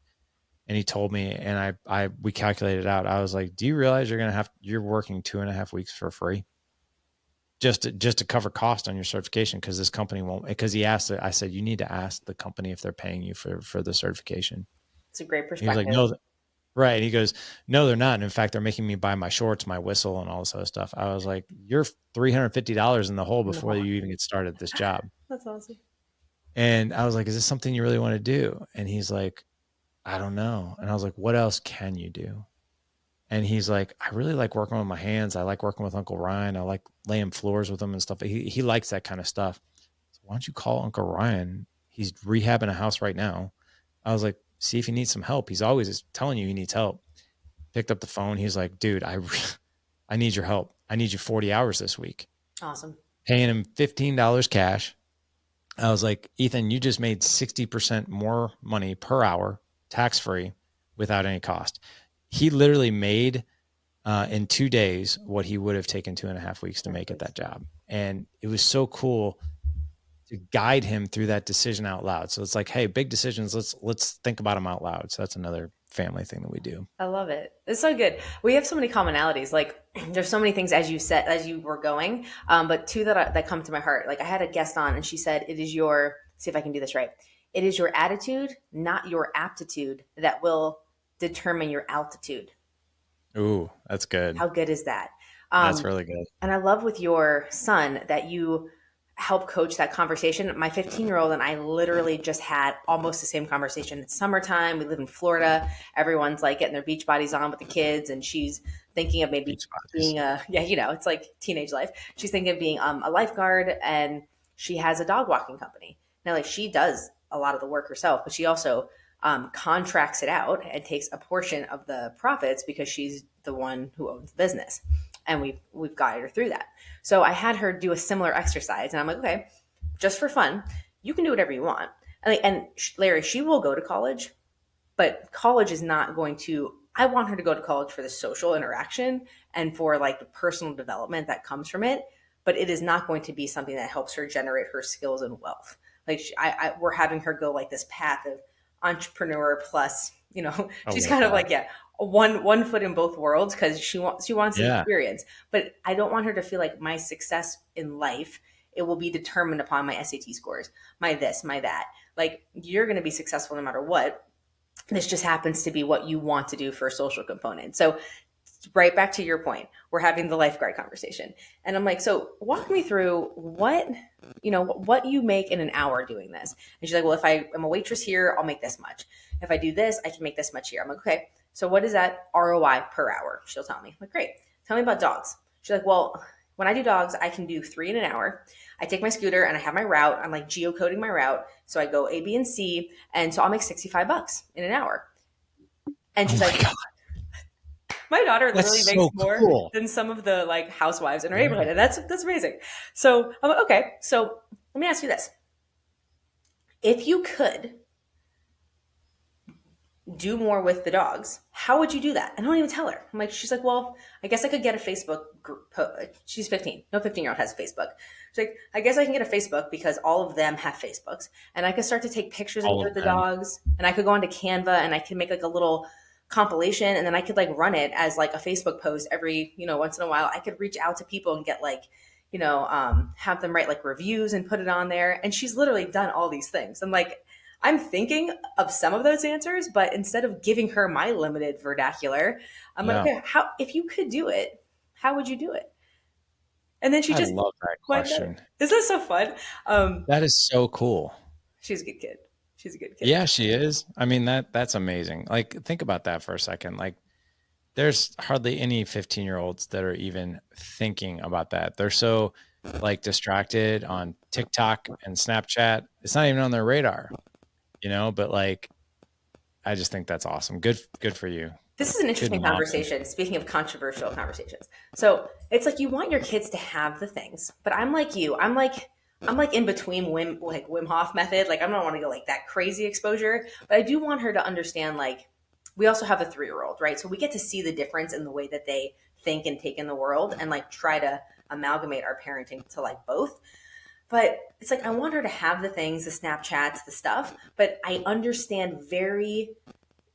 And he told me, and we calculated it out. I was like, do you realize you're working 2.5 weeks for free? Just to cover cost on your certification, because this company won't, because he asked it. I said, you need to ask the company if they're paying you for the certification. It's a great He was like, perspective. no, right. And he goes, no, they're not. And in fact, they're making me buy my shorts, my whistle, and all this other stuff. I was like, you're $350 in the hole In the before hall. you even get started at this job. That's awesome. And I was like, is this something you really want to do? And he's like, I don't know. And I was like, what else can you do? And he's like, I really like working with my hands. I like working with Uncle Ryan. I like laying floors with him and stuff. He likes that kind of stuff. So why don't you call Uncle Ryan? He's rehabbing a house right now. I was like, see if he needs some help. He's always telling you he needs help. Picked up the phone. He's like, dude, I need your help. I need you 40 hours this week. Awesome. Paying him $15 cash. I was like, Ethan, you just made 60% more money per hour, tax free, without any cost. He literally made in 2 days what he would have taken 2.5 weeks to make at that job. And it was so cool to guide him through that decision out loud. So it's like, hey, big decisions, let's think about them out loud. So that's another family thing that we do. I love it. It's so good. We have so many commonalities. Like there's so many things as you said as you were going, but two that come to my heart. Like I had a guest on, and she said, "It is your see if I can do this right. It is your attitude, not your aptitude, that will determine your altitude." Ooh, that's good. How good is that? That's Um, really good. and I love with your son that you help coach that conversation. My 15-year-old and I literally just had almost the same conversation. It's summertime. We live in Florida. Everyone's like getting their beach bodies on with the kids, and she's thinking of maybe Beach bodies. being yeah, it's like teenage life. She's thinking of being a lifeguard, and she has a dog walking company. Now, like she does a lot of the work herself, but she also contracts it out and takes a portion of the profits because she's the one who owns the business, and we've guided her through that. So I had her do a similar exercise, and I'm like, okay, just for fun, you can do whatever you want. And Larry, she will go to college, but college is not going to. I want her to go to college for the social interaction and for like the personal development that comes from it, but it is not going to be something that helps her generate her skills and wealth. Like we're having her go like this path of entrepreneur plus, I she's love kind of that. like, yeah, one foot in both worlds because she wants the Yeah. experience. But I don't want her to feel like my success in life, it will be determined upon my SAT scores, my this, my that. Like you're going to be successful no matter what. This just happens to be what you want to do for a social component. So right back to your point, we're having the lifeguard conversation, and I'm like, so walk me through what you make in an hour doing this. And she's like, well, if I am a waitress here, I'll make this much. If I do this, I can make this much here. I'm like, okay, so what is that ROI per hour? She'll tell me. I'm like, great, tell me about dogs. She's like, well, when I do dogs, I can do 3 in an hour. I take my scooter and I have my route. I'm like geocoding my route, so I go A, B, and C, and so I'll make $65 in an hour. And Oh she's my like, God. my daughter literally That's makes so more cool. than some of the like housewives in our Yeah. neighborhood, and that's amazing. So I'm like, okay, so let me ask you this: if you could do more with the dogs, how would you do that? And I don't even tell her. I'm like, she's like, well, I guess I could get a Facebook group. She's 15. No 15-year-old has a Facebook. She's like, I guess I can get a Facebook because all of them have Facebooks, and I could start to take pictures of me All of with the them. dogs, and I could go onto Canva and I could make like a little compilation, and then I could like run it as like a Facebook post every once in a while. I could reach out to people and get like have them write like reviews and put it on there. And she's literally done all these things. I'm like, I'm thinking of some of those answers, but instead of giving her my limited vernacular, I'm like, Yeah. okay, how if you could do it, how would you do it? And then she I just love that went at it. question. Isn't that so fun? That is so cool. She's a good kid. She's a good kid. Yeah, she is. I mean, that's amazing. Like, think about that for a second. Like, there's hardly any 15-year-olds that are even thinking about that. They're so like distracted on TikTok and Snapchat. It's not even on their radar, but like I just think that's awesome. Good for you. This is an Good interesting mom. conversation. Speaking of controversial conversations, so it's like you want your kids to have the things, but I'm like you. I'm like in between Wim Hof method. Like I don't want to go like that crazy exposure, but I do want her to understand. Like we also have a 3-year-old, right? So we get to see the difference in the way that they think and take in the world, and like try to amalgamate our parenting to like both. But it's like I want her to have the things, the Snapchats, the stuff, but I understand very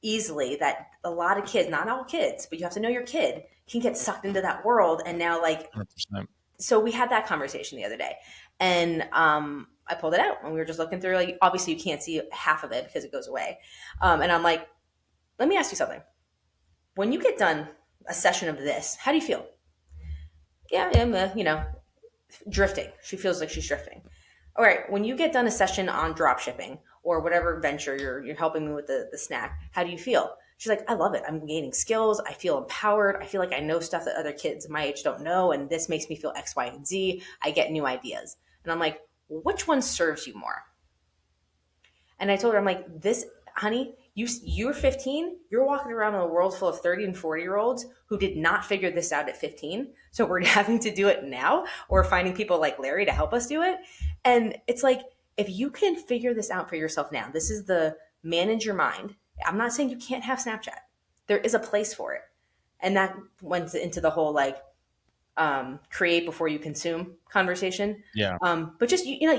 easily that a lot of kids, not all kids, but you have to know your kid, can get sucked into that world. And now, like, 100%. so we had that conversation the other day, and I pulled it out, and we were just looking through. Like, obviously, you can't see half of it because it goes away. And I'm like, let me ask you something. When you get done a session of this, how do you feel? Yeah, I'm, drifting. She feels like she's drifting. All right, when you get done a session on drop shipping or whatever venture you're helping me with the snack, how do you feel? She's like, I love it. I'm gaining skills. I feel empowered. I feel like I know stuff that other kids my age don't know. And this makes me feel X, Y, and Z. I get new ideas. And I'm like, which one serves you more? And I told her, I'm like, this, honey, you're 15. You're walking around in a world full of 30 and 40-year-olds who did not figure this out at 15. So we're having to do it now, or finding people like Larry to help us do it. And it's like, if you can figure this out for yourself now, this is the manage your mind. I'm not saying you can't have Snapchat. There is a place for it. And that went into the whole like create before you consume conversation. Yeah. But just you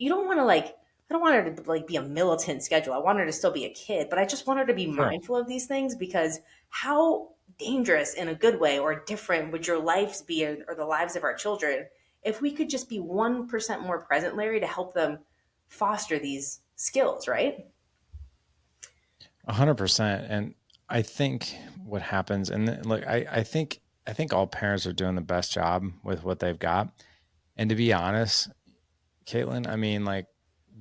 don't want to like, I don't want her to like be a militant schedule. I want her to still be a kid, but I just want her to be Sure. mindful of these things, because how dangerous in a good way or different would your lives be, or the lives of our children, if we could just be 1% more present, Larry, to help them foster these skills, right? 100%. And I think what happens, and look, I think all parents are doing the best job with what they've got. And to be honest, Caitlin, I mean, like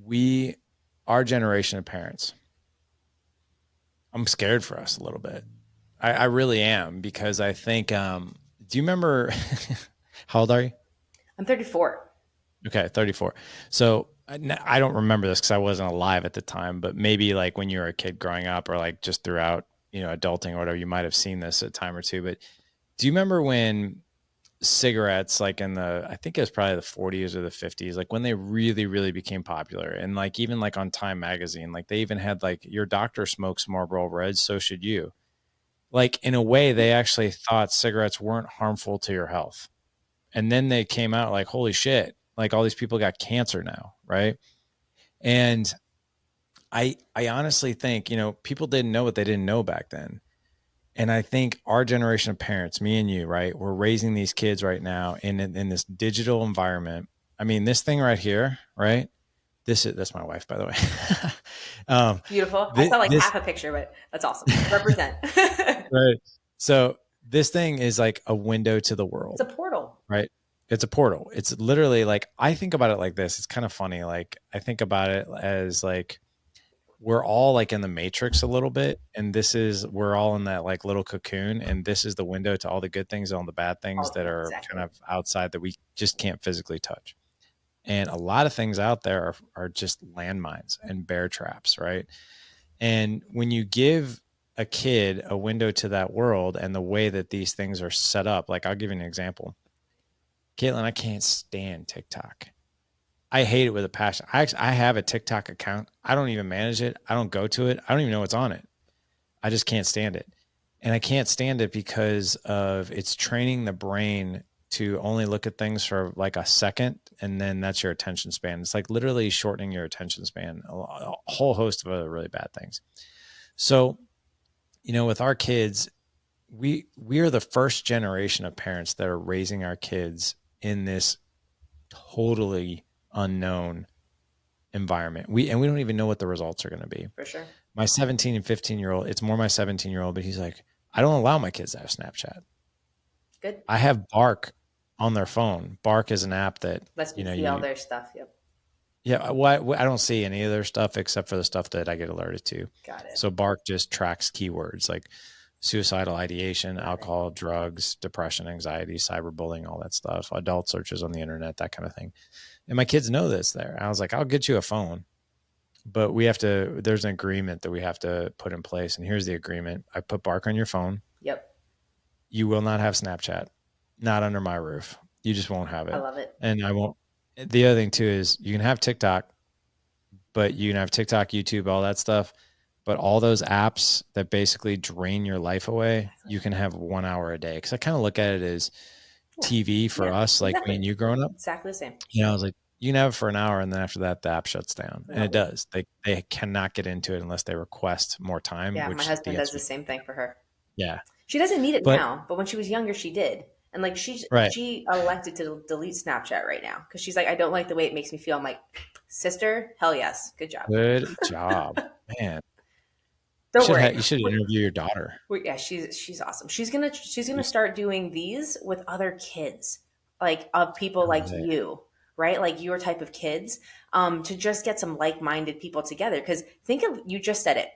we, our generation of parents, I'm scared for us a little bit. I really am, because I think, do you remember, how old are you? I'm 34. Okay, 34. So I don't remember this because I wasn't alive at the time, but maybe like when you were a kid growing up, or like just throughout, adulting or whatever, you might have seen this a time or two. But do you remember when cigarettes, like in the, I think it was probably the 40s or the 50s, like when they really, really became popular, and like even like on Time magazine, like they even had like, your doctor smokes Marlboro Reds, so should you. Like in a way, they actually thought cigarettes weren't harmful to your health. And then they came out like, holy shit, like all these people got cancer now, right? And I honestly think, people didn't know what they didn't know back then. And I think our generation of parents, me and you, right, we're raising these kids right now in this digital environment. I mean, this thing right here, right? That's my wife, by the way. um, Beautiful. I this, saw like this half a picture, but that's awesome. Represent. right. So this thing is like a window to the It's a world, portal. right? It's a portal. It's literally like, I think about it like this. It's kind of funny. Like I think about it as like, we're all like in the matrix a little bit, and we're all in that like little cocoon, and this is the window to all the good things and all the bad things Oh, that are kind exactly. of outside that we just can't physically touch. And a lot of things out there are just landmines and bear traps, right? And when you give a kid a window to that world and the way that these things are set up, like I'll give you an example. Caitlin, I can't stand TikTok. I hate it with a passion. I have a TikTok account. I don't even manage it. I don't go to it. I don't even know what's on it. I just can't stand it. And I can't stand it because of it's training the brain to only look at things for like a second, and then that's your attention span. It's like literally shortening your attention span, a whole host of other really bad things. So, with our kids, we are the first generation of parents that are raising our kids in this totally unknown environment. We don't even know what the results are going to be. For sure. My 17 and 15-year-old, it's more my 17-year-old, but he's like, I don't allow my kids to have Snapchat. Good. I have Bark on their phone. Bark is an app that, Lets me see all you, their stuff. Yep. yeah, I don't see any of their stuff except for the stuff that I get alerted to. Got it. So Bark just tracks keywords like suicidal ideation, Got it. alcohol, drugs, depression, anxiety, cyberbullying, all that stuff, adult searches on the internet, that kind of thing. And my kids know this there. I was like, I'll get you a phone, but there's an agreement that we have to put in place. And here's the agreement. I put Bark on your phone. Yep. You will not have Snapchat, not under my roof. You just won't have I it. love it. And I won't. The other thing too is you can have TikTok, but you can have TikTok, YouTube, all that stuff. But all those apps that basically drain your life away, That's you can have 1 hour a day. Cause I kind of look at it as yeah. TV for Yeah. us, like me Exactly. and you growing up. Exactly the same. I was like, you can have it for an hour, and then after that, the app shuts down, I and love it it. does. They cannot get into it unless they request more time, Yeah. My which husband does the same thing for her. yeah. She doesn't need it But now, but when she was younger, she did. And like right, she elected to delete Snapchat right now because she's like, I don't like the way it makes me feel. I'm like, sister, hell yes, good job. good job, man. Don't worry. You should interview your daughter. Yeah, she's awesome. She's gonna start doing these with other kids, like of people like you, right? Like your type of kids, to just get some like minded people together. Because think of, you just said it.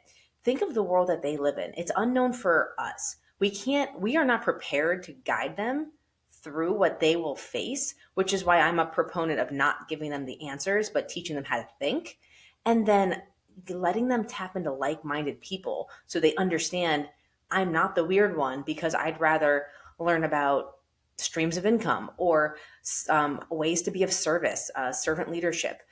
think of the world that they live in. It's unknown for us. We are not prepared to guide them through what they will face, which is why I'm a proponent of not giving them the answers, but teaching them how to think. And then letting them tap into like minded people so they understand I'm not the weird one because I'd rather learn about streams of income or ways to be of service, servant leadership.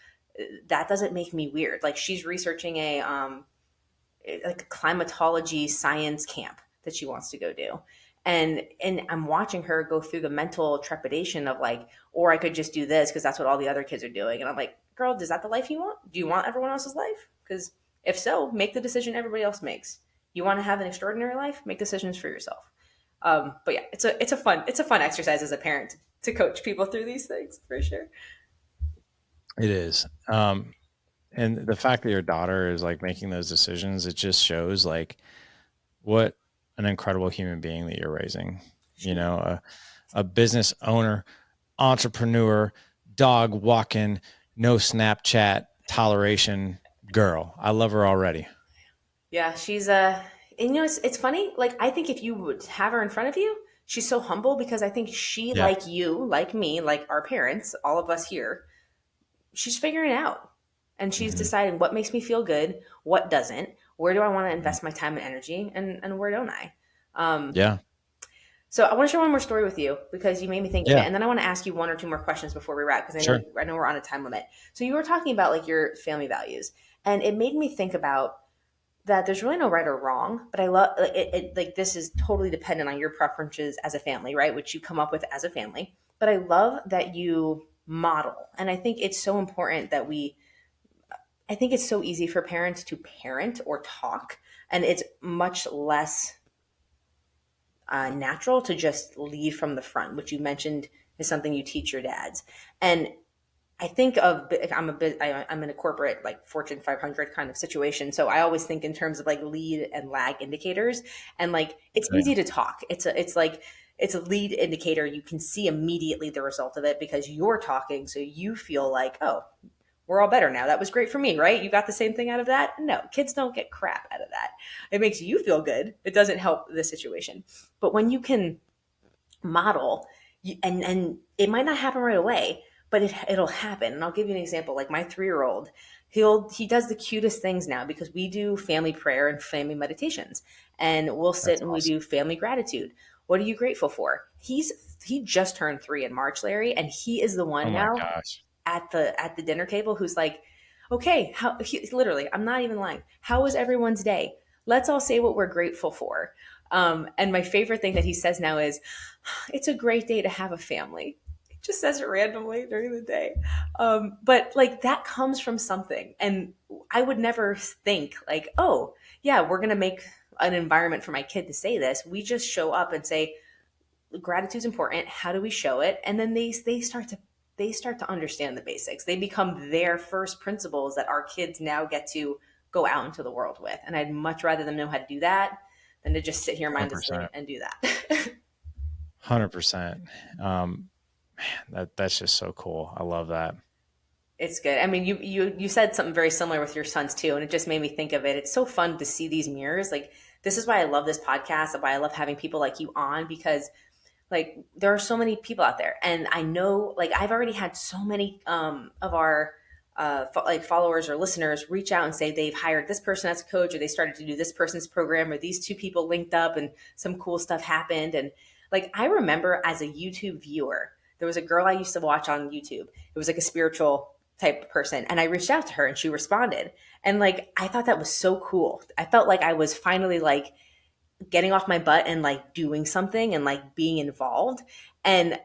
That doesn't make me weird. Like she's researching like a climatology science camp that she wants to go do. And I'm watching her go through the mental trepidation of like, or I could just do this because that's what all the other kids are doing. And I'm like, girl, is that the life you want? Do you want everyone else's life? Because if so, make the decision everybody else makes. You want to have an extraordinary life? Make decisions for yourself. But yeah, it's a fun exercise as a parent to coach people through these things for sure. It is. And the fact that your daughter is like making those decisions, it just shows like what an incredible human being that you're raising. You She know, a business owner, entrepreneur, dog walking, no Snapchat toleration girl. I love her already. Yeah, she's and it's funny. Like I think if you would have her in front of you, she's so humble because I think she, Yeah. like you, like me, like our parents, all of us here, she's figuring it out, and she's Hmm. deciding what makes me feel good, what doesn't, where do I want to Hmm. invest my time and energy, and where don't I? Um, Yeah. so I want to share one more story with you because you made me think of it, Yeah. and then I want to ask you one or two more questions before we wrap because Sure. I know we're on a time limit. So you were talking about like your family values, and it made me think about that there's really no right or wrong, but I love like this is totally dependent on your preferences as a family, right? Which you come up with as a family. But I love that you model. And I think it's so important that I think it's so easy for parents to parent or talk, and it's much less natural to just lead from the front, which you mentioned is something you teach your dads. And I think of I'm in a corporate like Fortune 500 kind of situation, so I always think in terms of like lead and lag indicators, and like it's Oh, yeah. easy to talk. It's a lead indicator. You can see immediately the result of it because you're talking, so you feel like, oh, we're all better now. That was great for me, right? You got the same thing out of that? No, kids don't get crap out of that. It makes you feel good. It doesn't help the situation. But when you can model and it might not happen right away, but it'll happen. And I'll give you an example. Like my 3-year old, he does the cutest things now because we do family prayer and family meditations, and we'll sit That's and we awesome. do family gratitude. What are you grateful for? He just turned 3 in March, Larry, and he is the Oh one my now gosh. at the dinner table who's like, okay, literally, I'm not even lying. How was everyone's day? Let's all say what we're grateful for. And my favorite thing that he says now is, it's a great day to have a family. He just says it randomly during the day. But like that comes from something. And I would never think like, oh, yeah, we're going to make an environment for my kid to say this. We just show up and say, gratitude's important. How do we show it? And then they start to understand the basics. They become their first principles that our kids now get to go out into the world with. And I'd much rather them know how to do that than to just sit here mindlessly 100%. and do that. 100%. Um, that's just so cool. I love that. It's good. I mean, you said something very similar with your sons too, and it just made me think of it. It's so fun to see these mirrors. Like this is why I love this podcast, and why I love having people like you on because like there are so many people out there, and I know like I've already had so many of our like followers or listeners reach out and say they've hired this person as a coach, or they started to do this person's program, or these two people linked up and some cool stuff happened. And like I remember as a YouTube viewer, there was a girl I used to watch on YouTube. It was like a spiritual type person, and I reached out to her and she responded, and like I thought that was so cool. I felt like I was finally like getting off my butt and like doing something and like being involved. And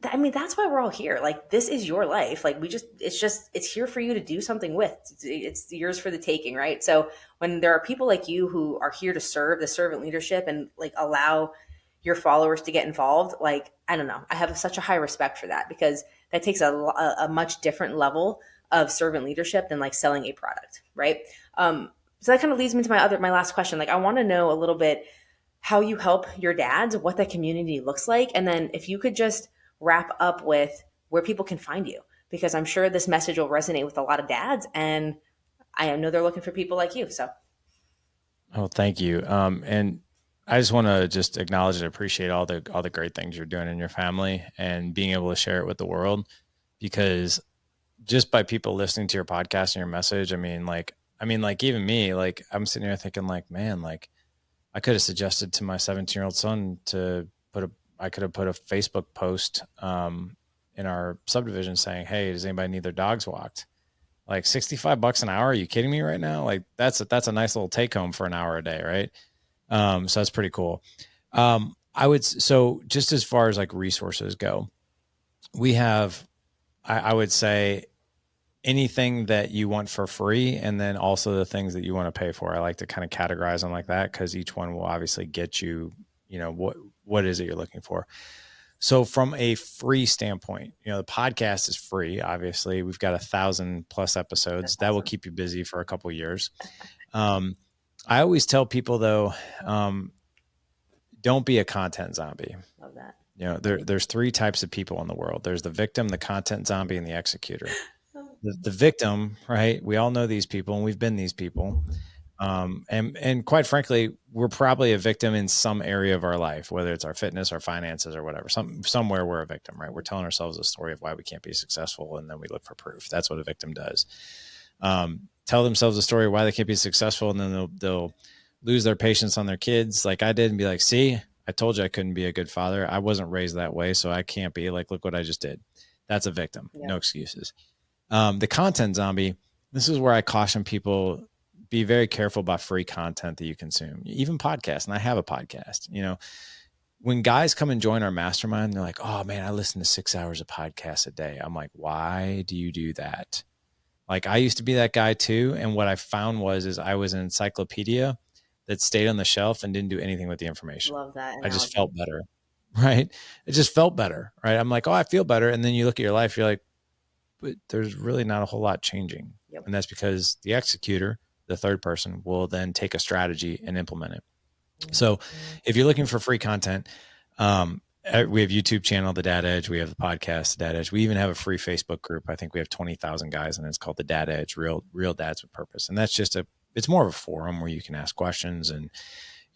I mean, that's why we're all here. Like, this is your life. Like, it's here for you to do something with. It's yours for the taking, right? So, when there are people like you who are here to serve the servant leadership and like allow your followers to get involved, like, I don't know, I have such a high respect for that because that takes a much different level of servant leadership than like selling a product, right? So that kind of leads me to my last question. Like, I want to know a little bit how you help your dads, what that community looks like, and then if you could just wrap up with where people can find you, because I'm sure this message will resonate with a lot of dads, and I know they're looking for people like you. So Oh, thank you. And I just want to just acknowledge and appreciate all the great things you're doing in your family and being able to share it with the world. Because just by people listening to your podcast and your message, like even me, like I'm sitting here thinking, like, man, like I could have suggested to my 17-year-old son to put a, I could have put a Facebook post in our subdivision saying, "Hey, does anybody need their dogs walked?" Like $65 an hour? Are you kidding me right now? Like that's a nice little take home for an hour a day, right? So that's pretty cool. So just as far as like resources go, we have, I would say, anything that you want for free, and then also the things that you want to pay for. I like to kind of categorize them like that because each one will obviously get you, what is it you're looking for. So from a free standpoint, the podcast is free. Obviously, we've got 1,000+ episodes That's that will awesome. keep you busy for a couple of years. Um, I always tell people though, don't be a content zombie. Love that. There's three types of people in the world. There's the victim, the content zombie, and the executor. The victim, right? We all know these people, and we've been these people. And quite frankly, we're probably a victim in some area of our life, whether it's our fitness, our finances, or whatever. Somewhere we're a victim, right? We're telling ourselves a story of why we can't be successful, and then we look for proof. That's what a victim does. Tell themselves a story of why they can't be successful, and then they'll lose their patience on their kids, like I did, and be like, "See, I told you I couldn't be a good father. I wasn't raised that way, so I can't be. Like, look what I just did." That's a victim. No Yep. excuses. The content zombie. This is where I caution people: be very careful about free content that you consume, even podcasts. And I have a podcast. When guys come and join our mastermind, they're like, "Oh man, I listen to 6 hours of podcasts a day." I'm like, "Why do you do that?" Like I used to be that guy too. And what I found is I was an encyclopedia that stayed on the shelf and didn't do anything with the information. Love that I just analogy. felt better. Right. It just felt better. Right. I'm like, oh, I feel better. And then you look at your life, you're like, but there's really not a whole lot changing. Yep. And that's because the executor, the third person, will then take a strategy and implement it. So if you're looking for free content, we have YouTube channel, The Dad Edge. We have the podcast, The Dad Edge. We even have a free Facebook group. I think we have 20,000 guys, and it's called The Dad Edge, real dads with purpose. And that's it's more of a forum where you can ask questions. And,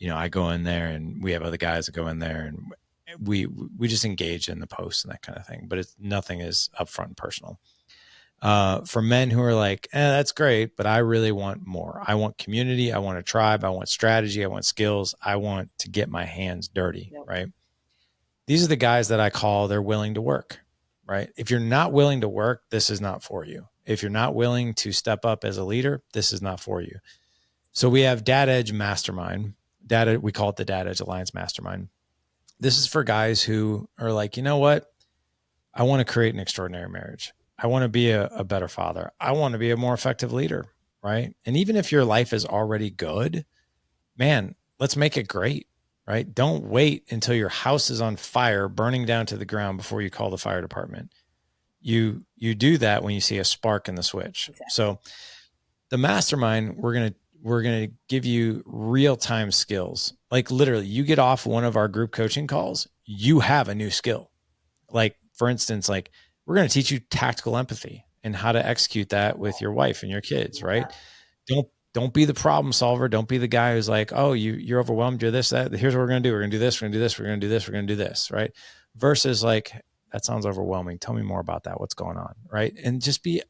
I go in there, and we have other guys that go in there, and we just engage in the posts and that kind of thing. But nothing is upfront and personal. For men who are like, that's great, but I really want more. I want community. I want a tribe. I want strategy. I want skills. I want to get my hands dirty, Yep. right? These are the guys that I call they're willing to work, right? If you're not willing to work, this is not for you. If you're not willing to step up as a leader, this is not for you. So we have Dad Edge Mastermind. We call it the Dad Edge Alliance Mastermind. This is for guys who are like, you know what? I want to create an extraordinary marriage. I want to be a better father. I want to be a more effective leader, right? And even if your life is already good, man, let's make it great, right? Don't wait until your house is on fire, burning down to the ground before you call the fire department. You do that when you see a spark in the switch. Exactly. So the mastermind, we're gonna give you real-time skills. Like literally, you get off one of our group coaching calls, you have a new skill. Like for instance, like we're going to teach you tactical empathy and how to execute that with your wife and your kids, Love right? that. Don't be the problem solver. Don't be the guy who's like, oh, you're overwhelmed, you're this, that. Here's what we're going to do. We're going to do this, we're going to do this, we're going to do this, we're going to do this, right? Versus like, that sounds overwhelming. Tell me more about that. What's going on, right? And just be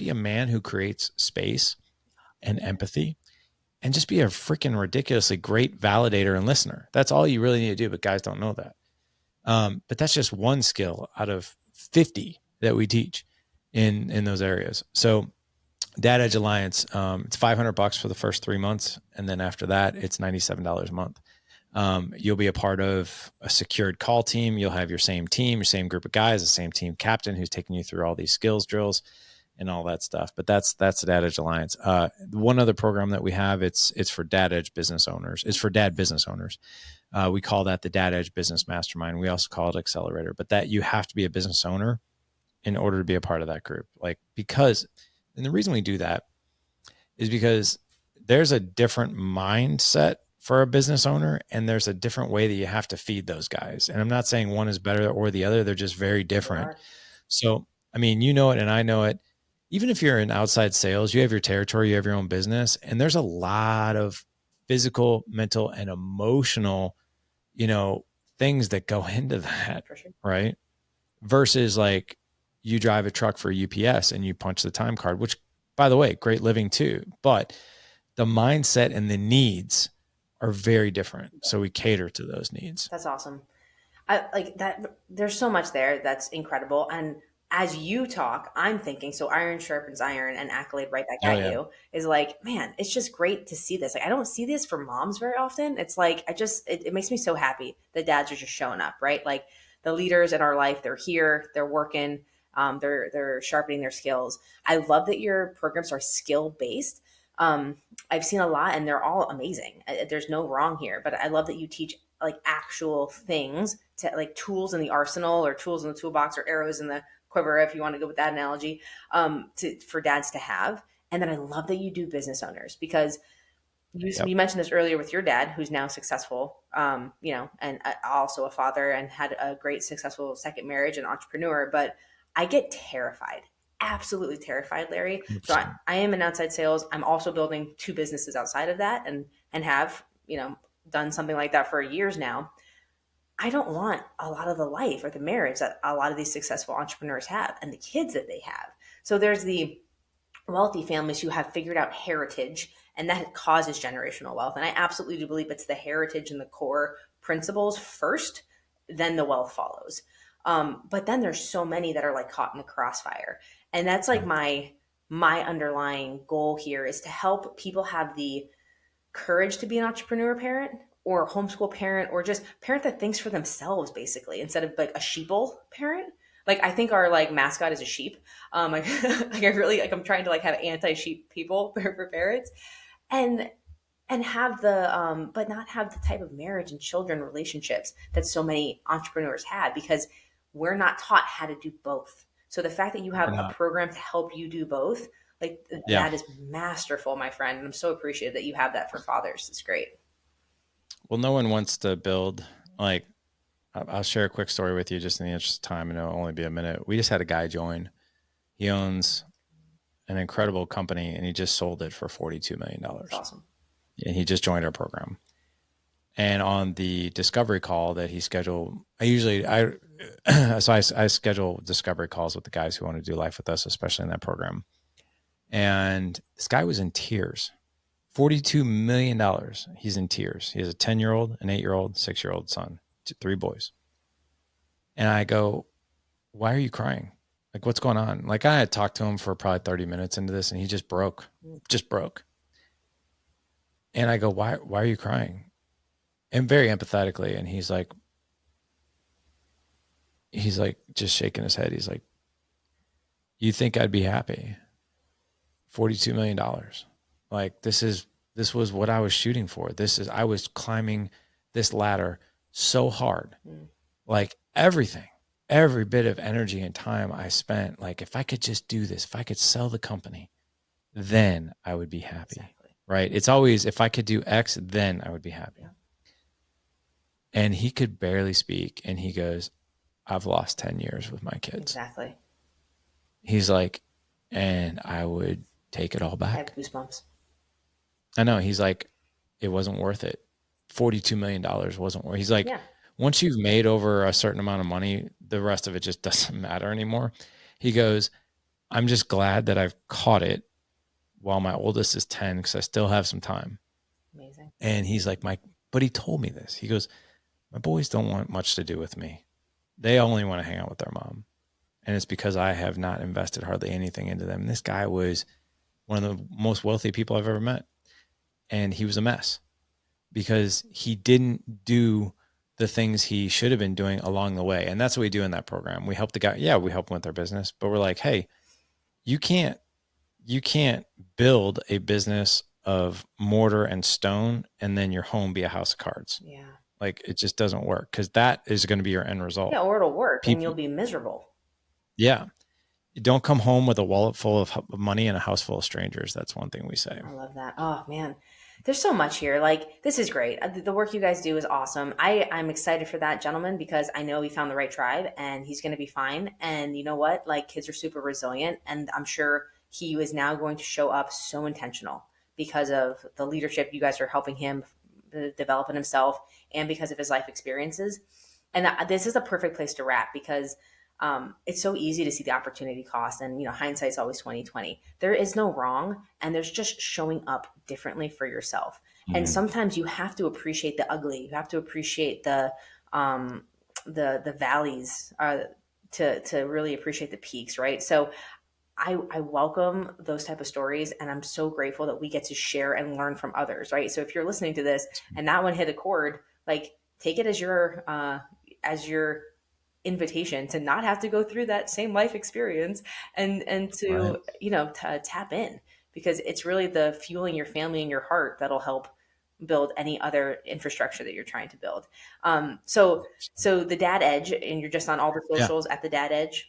a man who creates space and empathy, and just be a freaking ridiculously great validator and listener. That's all you really need to do, but guys don't know that. But that's just one skill out of 50 that we teach in those areas. So Dad Edge Alliance, it's $500 for the first 3 months. And then after that, it's $97 a month. You'll be a part of a secured call team. You'll have your same team, your same group of guys, the same team captain who's taking you through all these skills drills and all that stuff. But that's the Dad Edge Alliance. One other program that we have, it's for Dad Edge business owners. It's for dad business owners. We call that the Dad Edge Business Mastermind. We also call it Accelerator, but that you have to be a business owner in order to be a part of that group. And the reason we do that is because there's a different mindset for a business owner, and there's a different way that you have to feed those guys. And I'm not saying one is better or the other. They're just very They different. are. So, I mean, you know it and I know it. Even if you're in outside sales, you have your territory, you have your own business, and there's a lot of physical, mental, and emotional, you know, things that go into that, For sure. right? Versus like you drive a truck for UPS and you punch the time card, which by the way, great living too. But the mindset and the needs are very different. So we cater to those needs. That's awesome. I like that. There's so much there that's incredible. And as you talk, I'm thinking, so iron sharpens iron and accolade right back Oh at yeah. you is like, man, it's just great to see this. Like, I don't see this for moms very often. It's like, it makes me so happy that dads are just showing up, right? Like the leaders in our life, they're here, they're working, they're sharpening their skills. I love that your programs are skill based. Um, I've seen a lot and they're all amazing. There's no wrong here, but I love that you teach like actual things to like tools in the arsenal or tools in the toolbox or arrows in the quiver, if you want to go with that analogy, for dads to have. And then I love that you do business owners because Yep. you mentioned this earlier with your dad, who's now successful, and also a father and had a great successful second marriage and entrepreneur. But I get terrified, absolutely terrified, Larry. So 100%. I am in outside sales. I'm also building two businesses outside of that, and have done something like that for years now. I don't want a lot of the life or the marriage that a lot of these successful entrepreneurs have and the kids that they have. So there's the wealthy families who have figured out heritage and that causes generational wealth. And I absolutely do believe it's the heritage and the core principles first, then the wealth follows. But then there's so many that are like caught in the crossfire. And that's like Yeah. my underlying goal here is to help people have the courage to be an entrepreneur parent or a homeschool parent or just parent that thinks for themselves basically instead of like a sheeple parent. Like I think our like mascot is a sheep. Like I really like I'm trying to like have anti-sheep people for parents and have the but not have the type of marriage and children relationships that so many entrepreneurs have because we're not taught how to do both. So the fact that you have We're a not. program to help you do both, like Yeah. that is masterful, my friend. And I'm so appreciative that you have that for fathers. It's great. Well, no one wants to build like I'll share a quick story with you just in the interest of time and it'll only be a minute. We just had a guy join. He owns an incredible company and he just sold it for $42 million. It's dollars. awesome. And he just joined our program. And on the discovery call that he scheduled, I schedule discovery calls with the guys who want to do life with us, especially in that program. And this guy was in tears. $42 million. He's in tears. He has a 10-year-old, an 8-year-old, 6-year-old son, three boys. And I go, why are you crying? Like, what's going on? Like, I had talked to him for probably 30 minutes into this and he Mm. just broke. And I go, why are you crying? And very empathetically. And he's like just shaking his head. He's like, you think I'd be happy? $42 million. Like this was what I was shooting for. I was climbing this ladder so hard. Mm. Like every bit of energy and time I spent, like if I could just do this, if I could sell the company, then I would be happy. Exactly. Right? It's always if I could do X, then I would be happy. Yeah. And he could barely speak and he goes, I've lost 10 years with my kids. Exactly. He's like, and I would take it all I have back. goosebumps. I know. He's like, it wasn't worth it. $42 million wasn't worth. He's like, Yeah. once you've made over a certain amount of money, the rest of it just doesn't matter anymore. He goes, I'm just glad that I've caught it while my oldest is 10 because I still have some time. Amazing. And he's like, but he told me this. He goes, my boys don't want much to do with me. They only want to hang out with their mom. And it's because I have not invested hardly anything into them. And this guy was one of the most wealthy people I've ever met. And he was a mess because he didn't do the things he should have been doing along the way. And that's what we do in that program. We help the guy. Yeah, we help him with their business, but we're like, hey, you can't build a business of mortar and stone and then your home be a house of cards. Yeah. Like it just doesn't work because that is going to be your end Yeah. result. Or it'll work and People, you'll be miserable. yeah. Don't come home with a wallet full of money and a house full of strangers. That's one thing we say. I love that. Oh man, there's so much here. Like this is great. The work you guys do is awesome. I'm excited for that gentleman because I know he found the right tribe and he's going to be fine. And you know what? Like kids are super resilient, and I'm sure he is now going to show up so intentional because of the leadership you guys are helping him develop in himself, and because of his life experiences. And this is a perfect place to wrap, because it's so easy to see the opportunity cost, and hindsight's always 2020. There is no wrong, and there's just showing up differently for yourself. And Mhm. sometimes you have to appreciate the ugly. You have to appreciate um, the valleys, to really appreciate the peaks, right? So I welcome those type of stories, and I'm so grateful that we get to share and learn from others, right? So if you're listening to this and that one hit a chord, like, take it as your invitation to not have to go through that same life experience, and Right. to tap in, because it's really the fueling your family and your heart that'll help build any other infrastructure that you're trying to build. So the Dad Edge, and you're just on all the Yeah. socials at the Dad Edge.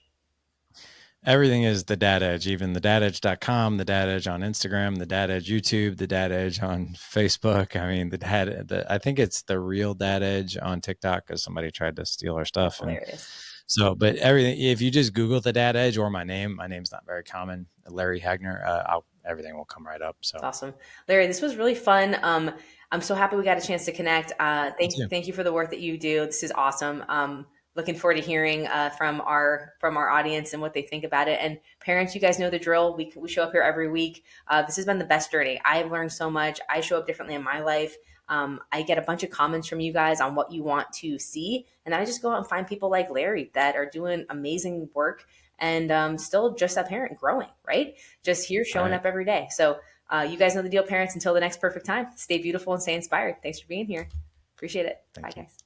Everything is the Dad Edge, even the dadedge.com, the Dad Edge on Instagram, the Dad Edge YouTube, the Dad Edge on Facebook. I mean, I think it's the real Dad Edge on TikTok, because somebody tried to steal our That's stuff. And hilarious. so, but everything, if you just Google the Dad Edge or my name's not very common, Larry Hagner, everything will come right up. It's So, awesome. Larry, this was really fun. I'm so happy we got a chance to connect. me Thank too. thank you for the work that you do. This is awesome. Looking forward to hearing from our audience and what they think about it. And parents, you guys know the drill. We show up here every week. This has been the best journey. I've learned so much. I show up differently in my life. I get a bunch of comments from you guys on what you want to see, and I just go out and find people like Larry that are doing amazing work, and still just a parent growing, right? Just here showing Right. up every day. So you guys know the deal, parents. Until the next perfect time, stay beautiful and stay inspired. Thanks for being here. Appreciate it. Bye, Thank you. guys.